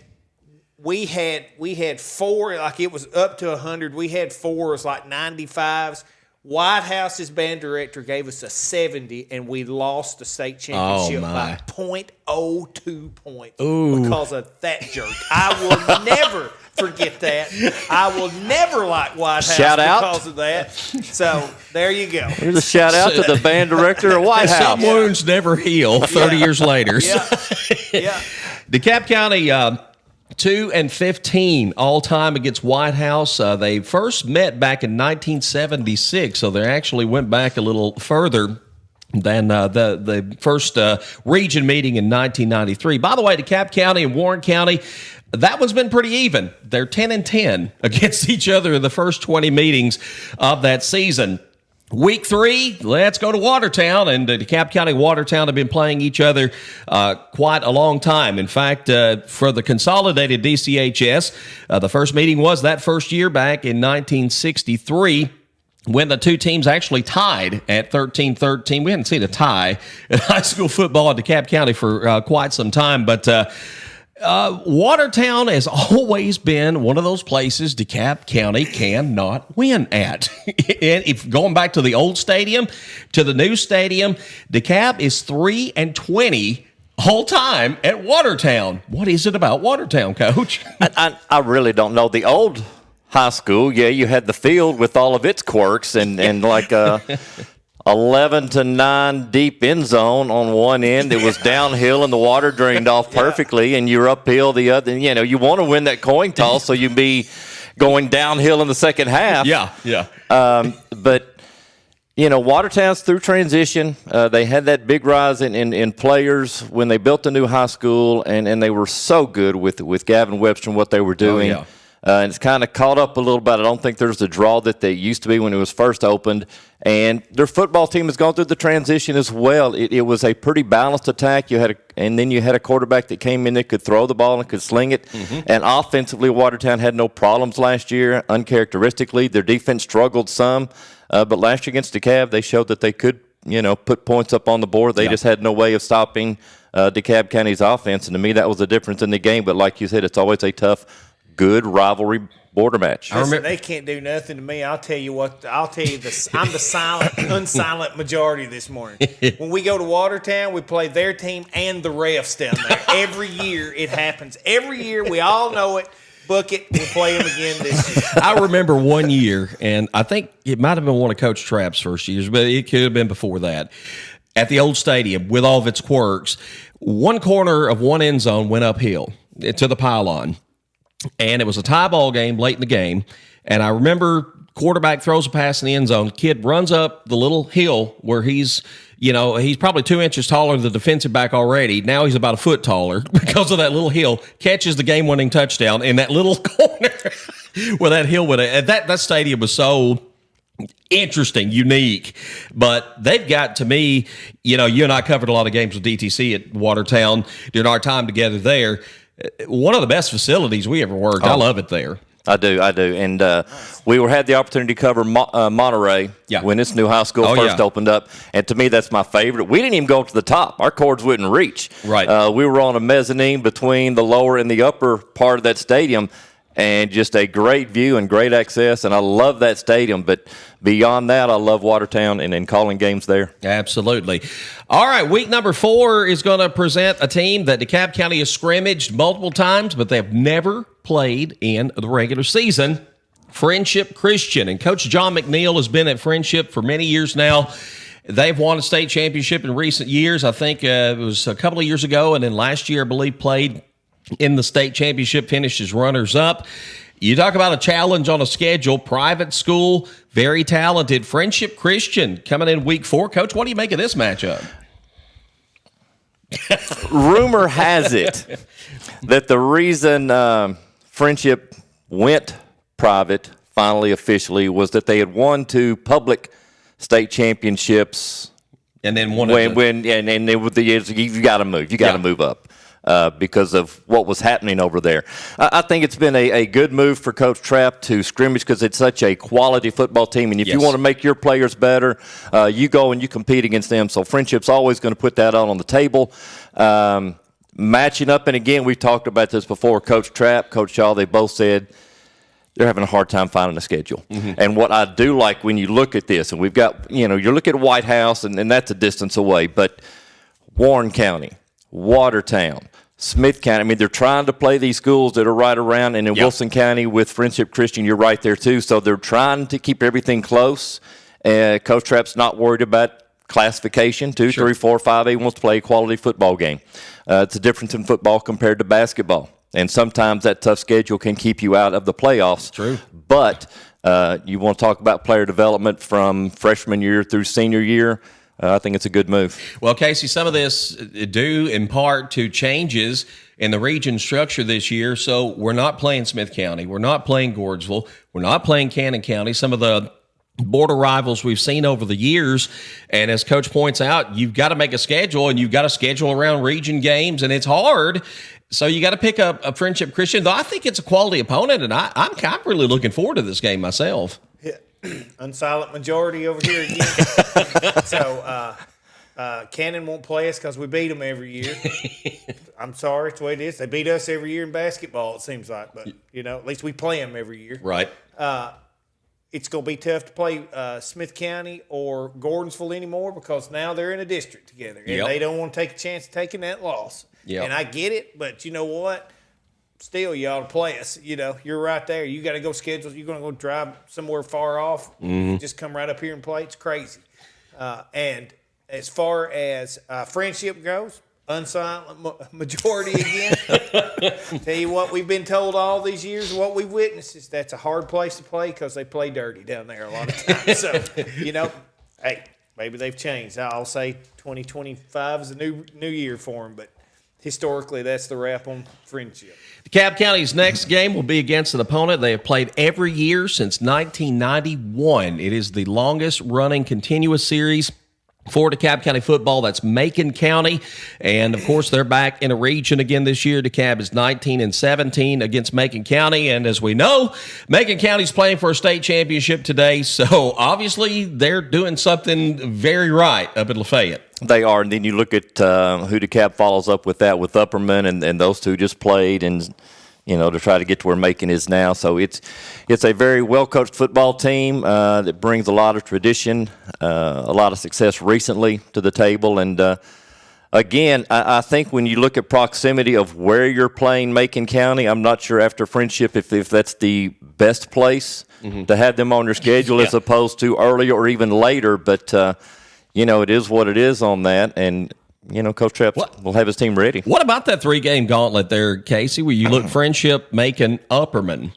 we had 4. Like it was up to 100. We had 4. It was like 95s. White House's band director gave us a 70, and we lost the state championship by 0.02 points because of that jerk. I will never forget that. I will never like White House because of that. So there you go. Here's a shout out to the band director of White House. Some wounds never heal 30 years later. Yeah. DeKalb County 2-15 all time against White House. They first met back in 1976, so they actually went back a little further than the first region meeting in 1993. By the way, DeKalb County and Warren County, that one's been pretty even. They're 10-10 against each other in the first 20 meetings of that season. Week 3, let's go to Watertown, and DeKalb County and Watertown have been playing each other quite a long time. In fact, for the consolidated DCHS, the first meeting was that first year back in 1963, when the two teams actually tied at 13-13. We hadn't seen a tie in high school football in DeKalb County for quite some time, but Watertown has always been one of those places DeKalb County cannot win at. And if going back to the old stadium to the new stadium, DeKalb is 3-20 all time at Watertown. What is it about Watertown, Coach? I really don't know. The old high school, yeah, you had the field with all of its quirks and like 11-9 deep end zone on one end. It was downhill and the water drained off perfectly, and you're uphill the other. You know, you want to win that coin toss, so you'd be going downhill in the second half. Yeah. But you know, Watertown's through transition. They had that big rise in players when they built the new high school, and they were so good with Gavin Webster and what they were doing. Oh, yeah. And it's kind of caught up a little bit. I don't think there's the draw that they used to be when it was first opened. And their football team has gone through the transition as well. It was a pretty balanced attack. And then you had a quarterback that came in that could throw the ball and could sling it. Mm-hmm. And offensively, Watertown had no problems last year. Uncharacteristically, their defense struggled some. But last year against DeKalb, they showed that they could, put points up on the board. They just had no way of stopping DeKalb County's offense. And to me, that was the difference in the game. But like you said, it's always a tough, good rivalry border match. Listen, they can't do nothing to me. I'll tell you what. I'm the unsilent majority this morning. When we go to Watertown, we play their team and the refs down there. Every year it happens. Every year we all know it. Book it. We'll play them again this year. I remember one year, and I think it might have been one of Coach Trapp's first years, but it could have been before that. At the old stadium, with all of its quirks, one corner of one end zone went uphill to the pylon. And it was a tie ball game late in the game. And I remember quarterback throws a pass in the end zone. Kid runs up the little hill where he's probably 2 inches taller than the defensive back already. Now he's about a foot taller because of that little hill. Catches the game-winning touchdown in that little corner where that hill would have. That stadium was so interesting, unique. But they've got, to me, you and I covered a lot of games with DTC at Watertown during our time together there. One of the best facilities we ever worked. I love it there. I do. And we had the opportunity to cover Monterey when this new high school first opened up. And to me, that's my favorite. We didn't even go to the top. Our cords wouldn't reach. Right. We were on a mezzanine between the lower and the upper part of that stadium, and just a great view and great access. And I love that stadium. But beyond that, I love Watertown and calling games there. Absolutely. All right, week number 4 is going to present a team that DeKalb County has scrimmaged multiple times, but they've never played in the regular season. Friendship Christian. And Coach John McNeil has been at Friendship for many years now. They've won a state championship in recent years. I think it was a couple of years ago, and then last year, I believe, played in the state championship, finished as runners-up. You talk about a challenge on a schedule, private school, very talented. Friendship Christian coming in week 4. Coach, what do you make of this matchup? Rumor has it that the reason Friendship went private, finally officially, was that they had won 2 public state championships. And then one and they were the years, you got to move. You got to move up. Because of what was happening over there. I think it's been a good move for Coach Trapp to scrimmage because it's such a quality football team. And if you want to make your players better, you go and you compete against them. So Friendship's always going to put that out on the table. Matching up, and again, we've talked about this before, Coach Trapp, Coach Shaw, they both said they're having a hard time finding a schedule. Mm-hmm. And what I do like when you look at this, and we've got, you're looking at White House, and that's a distance away, but Warren County, Watertown, Smith County. I mean, they're trying to play these schools that are right around, and in Wilson County with Friendship Christian, you're right there too. So they're trying to keep everything close. Coach Trapp's not worried about classification. 2, 3, 4, 5. He wants to play a quality football game. It's a difference in football compared to basketball, and sometimes that tough schedule can keep you out of the playoffs. True. But you want to talk about player development from freshman year through senior year. I think it's a good move. Well, Casey, some of this due in part to changes in the region structure this year. So we're not playing Smith County. We're not playing Gordesville. We're not playing Cannon County. Some of the border rivals we've seen over the years. And as Coach points out, you've got to make a schedule, and you've got to schedule around region games, and it's hard. So you got to pick up a Friendship Christian, though I think it's a quality opponent, and I'm really looking forward to this game myself. Yeah. Unsilent majority over here again. So Cannon won't play us because we beat them every year. I'm sorry, it's the way it is. They beat us every year in basketball, it seems like. But, at least we play them every year. Right. It's going to be tough to play Smith County or Gordonsville anymore because now they're in a district together. And they don't want to take a chance of taking that loss. Yep. And I get it, but you know what? Still, you ought to play us. You're right there. You got to go schedule. You're going to go drive somewhere far off. Just come right up here and play. It's crazy. And as far as friendship goes, unsilent majority again. Tell you what, we've been told all these years, what we've witnessed is that's a hard place to play because they play dirty down there a lot of times. So, hey, maybe they've changed. I'll say 2025 is a new year for them, but historically, that's the wrap on friendship. DeKalb County's next game will be against an opponent they have played every year since 1991. It is the longest-running continuous series for DeKalb County football. That's Macon County. And, of course, they're back in a region again this year. DeKalb is 19-17 against Macon County. And as we know, Macon County's playing for a state championship today. So, obviously, they're doing something very right up in Lafayette. They are, and then you look at who DeKalb follows up with that with Upperman, and those two just played, and to try to get to where Macon is now. So it's a very well-coached football team that brings a lot of tradition, a lot of success recently to the table. And, again, I think when you look at proximity of where you're playing Macon County, I'm not sure after Friendship if that's the best place to have them on your schedule as opposed to earlier or even later. But, it is what it is on that. And, Coach Trapp will have his team ready. What about that 3-game gauntlet there, Casey, where you look Friendship, Macon, Upperman?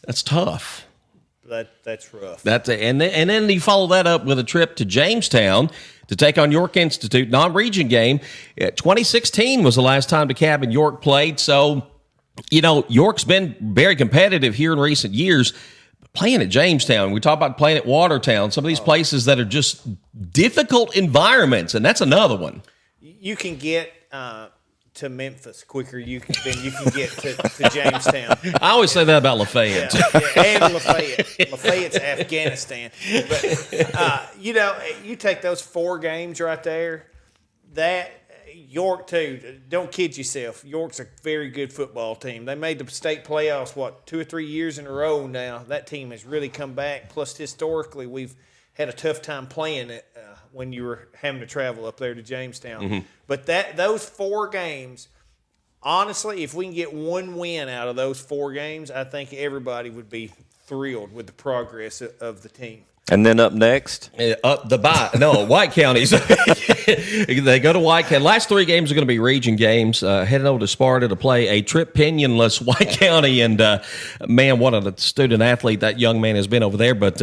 That's tough. That's rough. And then you follow that up with a trip to Jamestown to take on York Institute, non-region game. 2016 was the last time DeKalb and York played. So, York's been very competitive here in recent years. Playing at Jamestown, we talk about playing at Watertown, some of these places that are just difficult environments, and that's another one. You can get to Memphis quicker than you can get to Jamestown. I always say that about Lafayette. And Lafayette. Lafayette's Afghanistan. But, you take those 4 games right there, York, too. Don't kid yourself. York's a very good football team. They made the state playoffs, 2 or 3 years in a row now. That team has really come back. Plus, historically, we've had a tough time playing it when you were having to travel up there to Jamestown. But those 4 games, honestly, if we can get one win out of those 4 games, I think everybody would be thrilled with the progress of the team. And then up next? White County's. They go to White County. Last 3 games are going to be region games. Heading over to Sparta to play a trip pinionless White County. And, man, what a student athlete that young man has been over there. But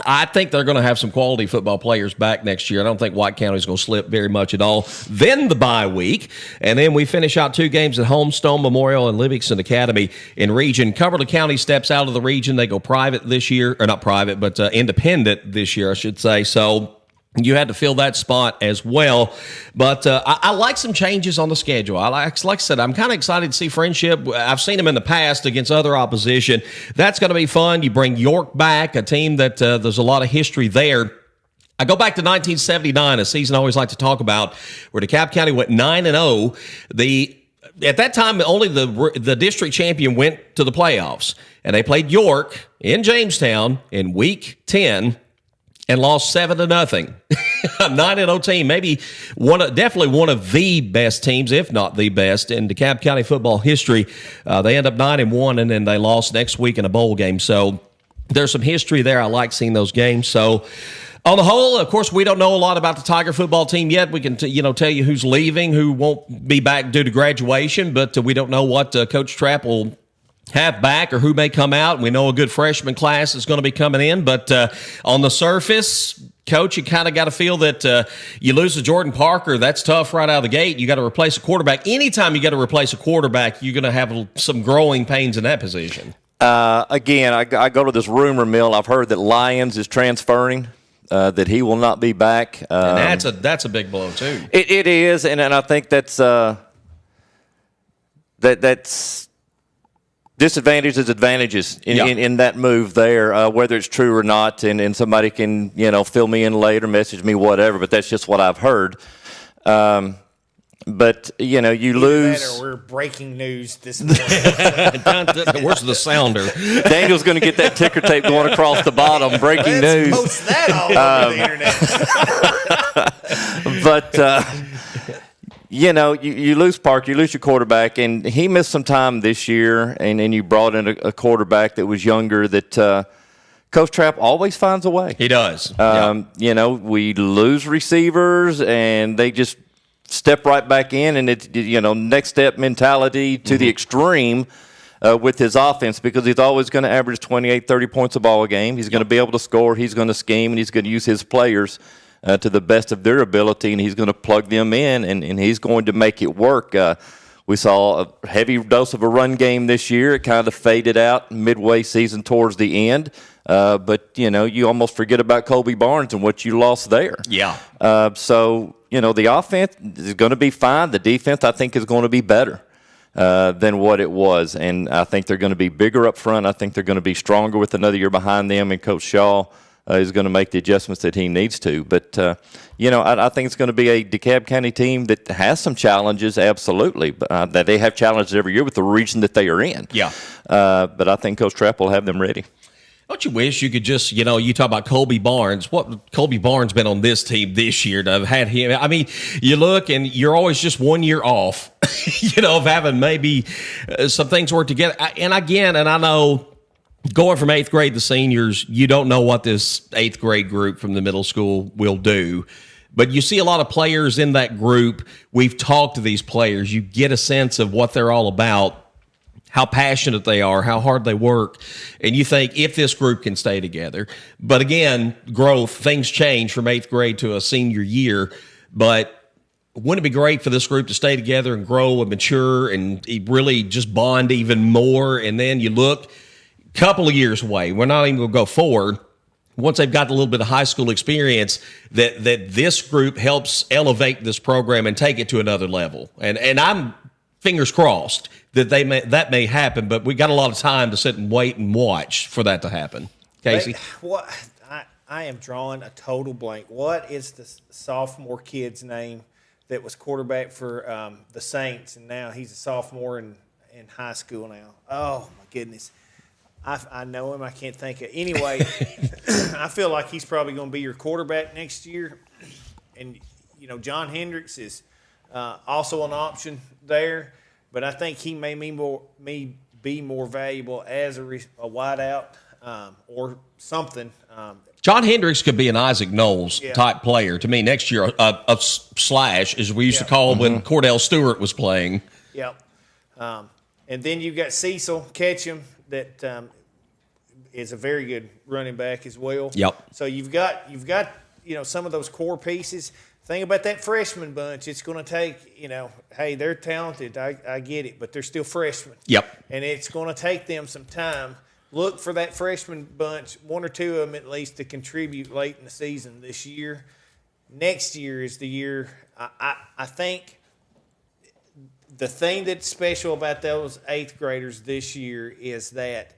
I think they're going to have some quality football players back next year. I don't think White County's going to slip very much at all. Then the bye week, and then we finish out 2 games at Holmes, Stone Memorial, and Livingston Academy in region. Cumberland County steps out of the region. They go private this year, or not private, but independent this year, I should say. So you had to fill that spot as well. But I like some changes on the schedule. Like I said, I'm kind of excited to see Friendship. I've seen them in the past against other opposition. That's going to be fun. You bring York back, a team that there's a lot of history there. I go back to 1979, a season I always like to talk about, where DeKalb County went 9-0. At that time, only the district champion went to the playoffs. And they played York in Jamestown in Week 10. And lost 7-0. A 9-0 team, definitely one of the best teams, if not the best, in DeKalb County football history. They end up 9-1, and then they lost next week in a bowl game. So there's some history there. I like seeing those games. So on the whole, of course, we don't know a lot about the Tiger football team yet. We can tell you who's leaving, who won't be back due to graduation, but we don't know what Coach Trapp will have back or who may come out. We know a good freshman class is going to be coming in, but on the surface, Coach, you kind of got to feel that you lose to Jordan Parker. That's tough right out of the gate. You got to replace a quarterback. Anytime you got to replace a quarterback, you're going to have some growing pains in that position. Again, I go to this rumor mill. I've heard that Lyons is transferring, that he will not be back. And that's a big blow too. It is, and I think that's disadvantages, advantages in that move there, whether it's true or not, and somebody can fill me in later, message me, whatever. But that's just what I've heard. But you lose. That or we're breaking news this morning. Where's the sounder? Daniel's going to get that ticker tape going across the bottom. Breaking news. Post that all over the internet. But you lose Park, you lose your quarterback, and he missed some time this year. And you brought in a quarterback that was younger. That Coach Trapp always finds a way. He does. We lose receivers, and they just step right back in, and it's next step mentality to the extreme with his offense, because he's always going to average 28, 30 points a ball a game. He's going to be able to score. He's going to scheme, and he's going to use his players to the best of their ability, and he's going to plug them in, and he's going to make it work. We saw a heavy dose of a run game this year. It kind of faded out midway season towards the end. But, you almost forget about Colby Barnes and what you lost there. Yeah. So the offense is going to be fine. The defense, I think, is going to be better than what it was. And I think they're going to be bigger up front. I think they're going to be stronger with another year behind them. And Coach Shaw is going to make the adjustments that he needs to. But, I think it's going to be a DeKalb County team that has some challenges, absolutely. That they have challenges every year with the region that they are in. Yeah. But I think Coach Trapp will have them ready. Don't you wish you could just, you talk about Colby Barnes. What Colby Barnes been on this team this year to have had him? I mean, you look and you're always just 1 year off, of having maybe some things work together. And I know going from 8th grade to seniors, you don't know what this 8th grade group from the middle school will do. But you see a lot of players in that group. We've talked to these players. You get a sense of what they're all about, how passionate they are, how hard they work, and you think if this group can stay together. But again, growth, things change from 8th grade to a senior year, but wouldn't it be great for this group to stay together and grow and mature and really just bond even more? And then you look a couple of years away, we're not even going to go forward, once they've got a little bit of high school experience, that this group helps elevate this program and take it to another level. And I'm fingers crossed that may happen, but we got a lot of time to sit and wait and watch for that to happen. Casey? I am drawing a total blank. What is the sophomore kid's name that was quarterback for the Saints, and now he's a sophomore in high school now? Oh, my goodness. I know him. I can't think of. Anyway, I feel like he's probably going to be your quarterback next year. And, John Hendricks is also an option there. But I think he may be more valuable as a wideout or something. John Hendricks could be an Isaac Knowles type player to me next year. A slash, as we used to call when Cordell Stewart was playing. Yep. And then you've got Cecil Ketchum that is a very good running back as well. Yep. So you've got some of those core pieces. Thing about that freshman bunch, it's going to take, hey, they're talented. I get it, but they're still freshmen. Yep. And it's going to take them some time. Look for that freshman bunch, one or two of them at least, to contribute late in the season this year. Next year is the year. I think the thing that's special about those 8th graders this year is that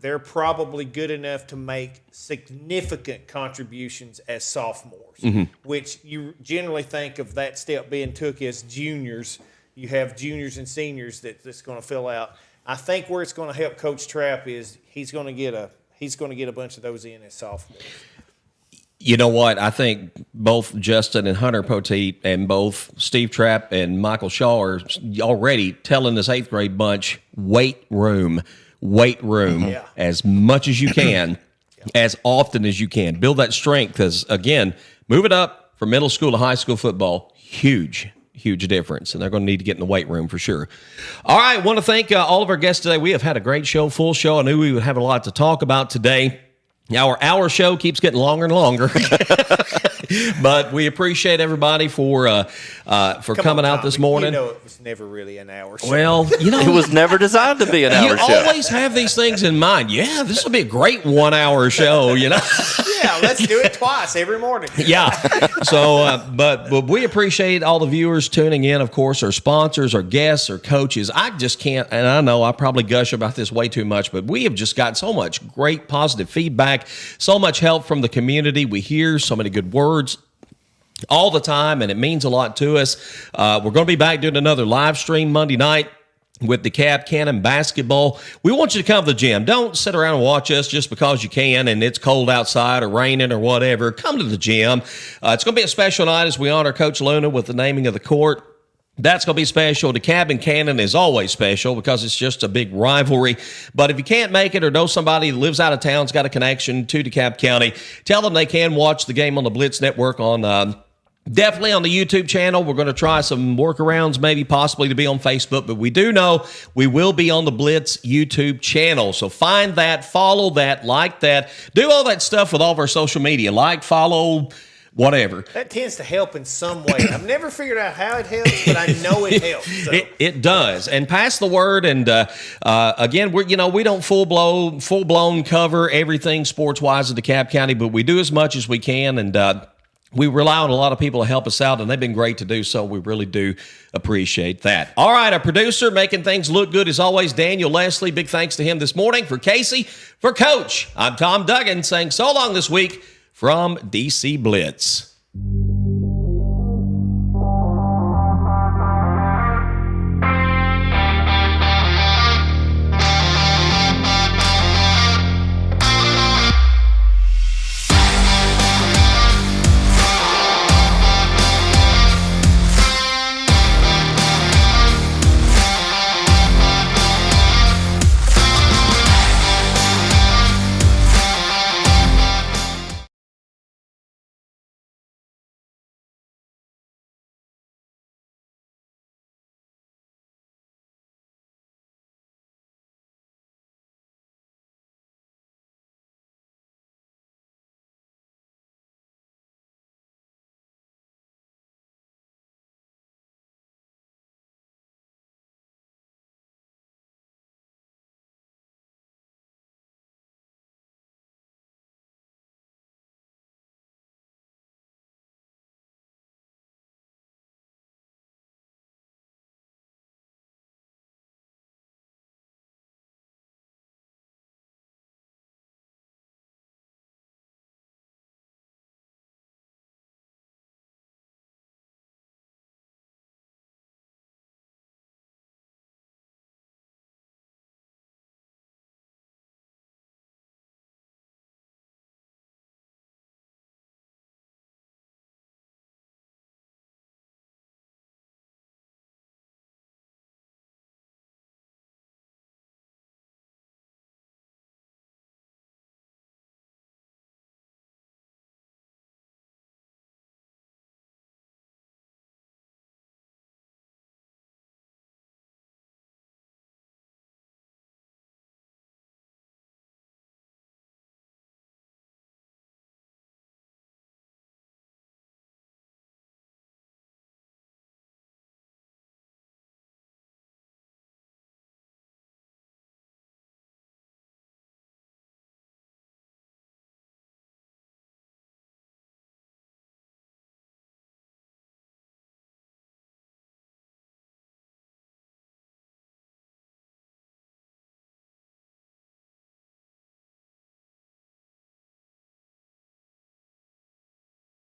they're probably good enough to make significant contributions as sophomores, which you generally think of that step being took as juniors. You have juniors and seniors that's going to fill out. I think where it's going to help Coach Trapp is he's going to get a bunch of those in as sophomores. You know what? I think both Justin and Hunter Poteet and both Steve Trapp and Michael Shaw are already telling this 8th grade bunch, weight room as much as you can, as often as you can. Build that strength because, again, move it up from middle school to high school football, huge difference, and they're going to need to get in the weight room for sure. All right, want to thank all of our guests today. We have had a great show, full show. I knew we would have a lot to talk about today. Our show keeps getting longer and longer, but we appreciate everybody for coming out this morning. You know it was never really an hour show. Well, it was never designed to be an hour show. You always have these things in mind. Yeah, this will be a great 1 hour show, Yeah, let's do it twice every morning. Yeah. So, but we appreciate all the viewers tuning in. Of course, our sponsors, our guests, our coaches. I just can't, and I know I probably gush about this way too much, but we have just got so much great positive feedback. So much help from the community. We hear so many good words all the time, and it means a lot to us. We're going to be back doing another live stream Monday night with DeKalb County basketball. We want you to come to the gym. Don't sit around and watch us just because you can and it's cold outside or raining or whatever. Come to the gym. It's going to be a special night as we honor Coach Luna with the naming of the court. That's going to be special. DeKalb and Cannon is always special because it's just a big rivalry. But if you can't make it or know somebody that lives out of town's got a connection to DeKalb County, tell them they can watch the game on the Blitz Network on definitely on the YouTube channel. We're going to try some workarounds, maybe possibly to be on Facebook, but we do know we will be on the Blitz YouTube channel. So find that, follow that, like that, do all that stuff with all of our social media. Like, follow, whatever. That tends to help in some way. I've never figured out how it helps, but I know it helps. So. It does. And pass the word. And again, we don't full blown cover everything sports wise in DeKalb County, but we do as much as we can. And we rely on a lot of people to help us out, and they've been great to do so. We really do appreciate that. All right, our producer making things look good as always, Daniel Leslie. Big thanks to him this morning. For Casey, for Coach, I'm Tom Duggan saying so long this week from DC Blitz.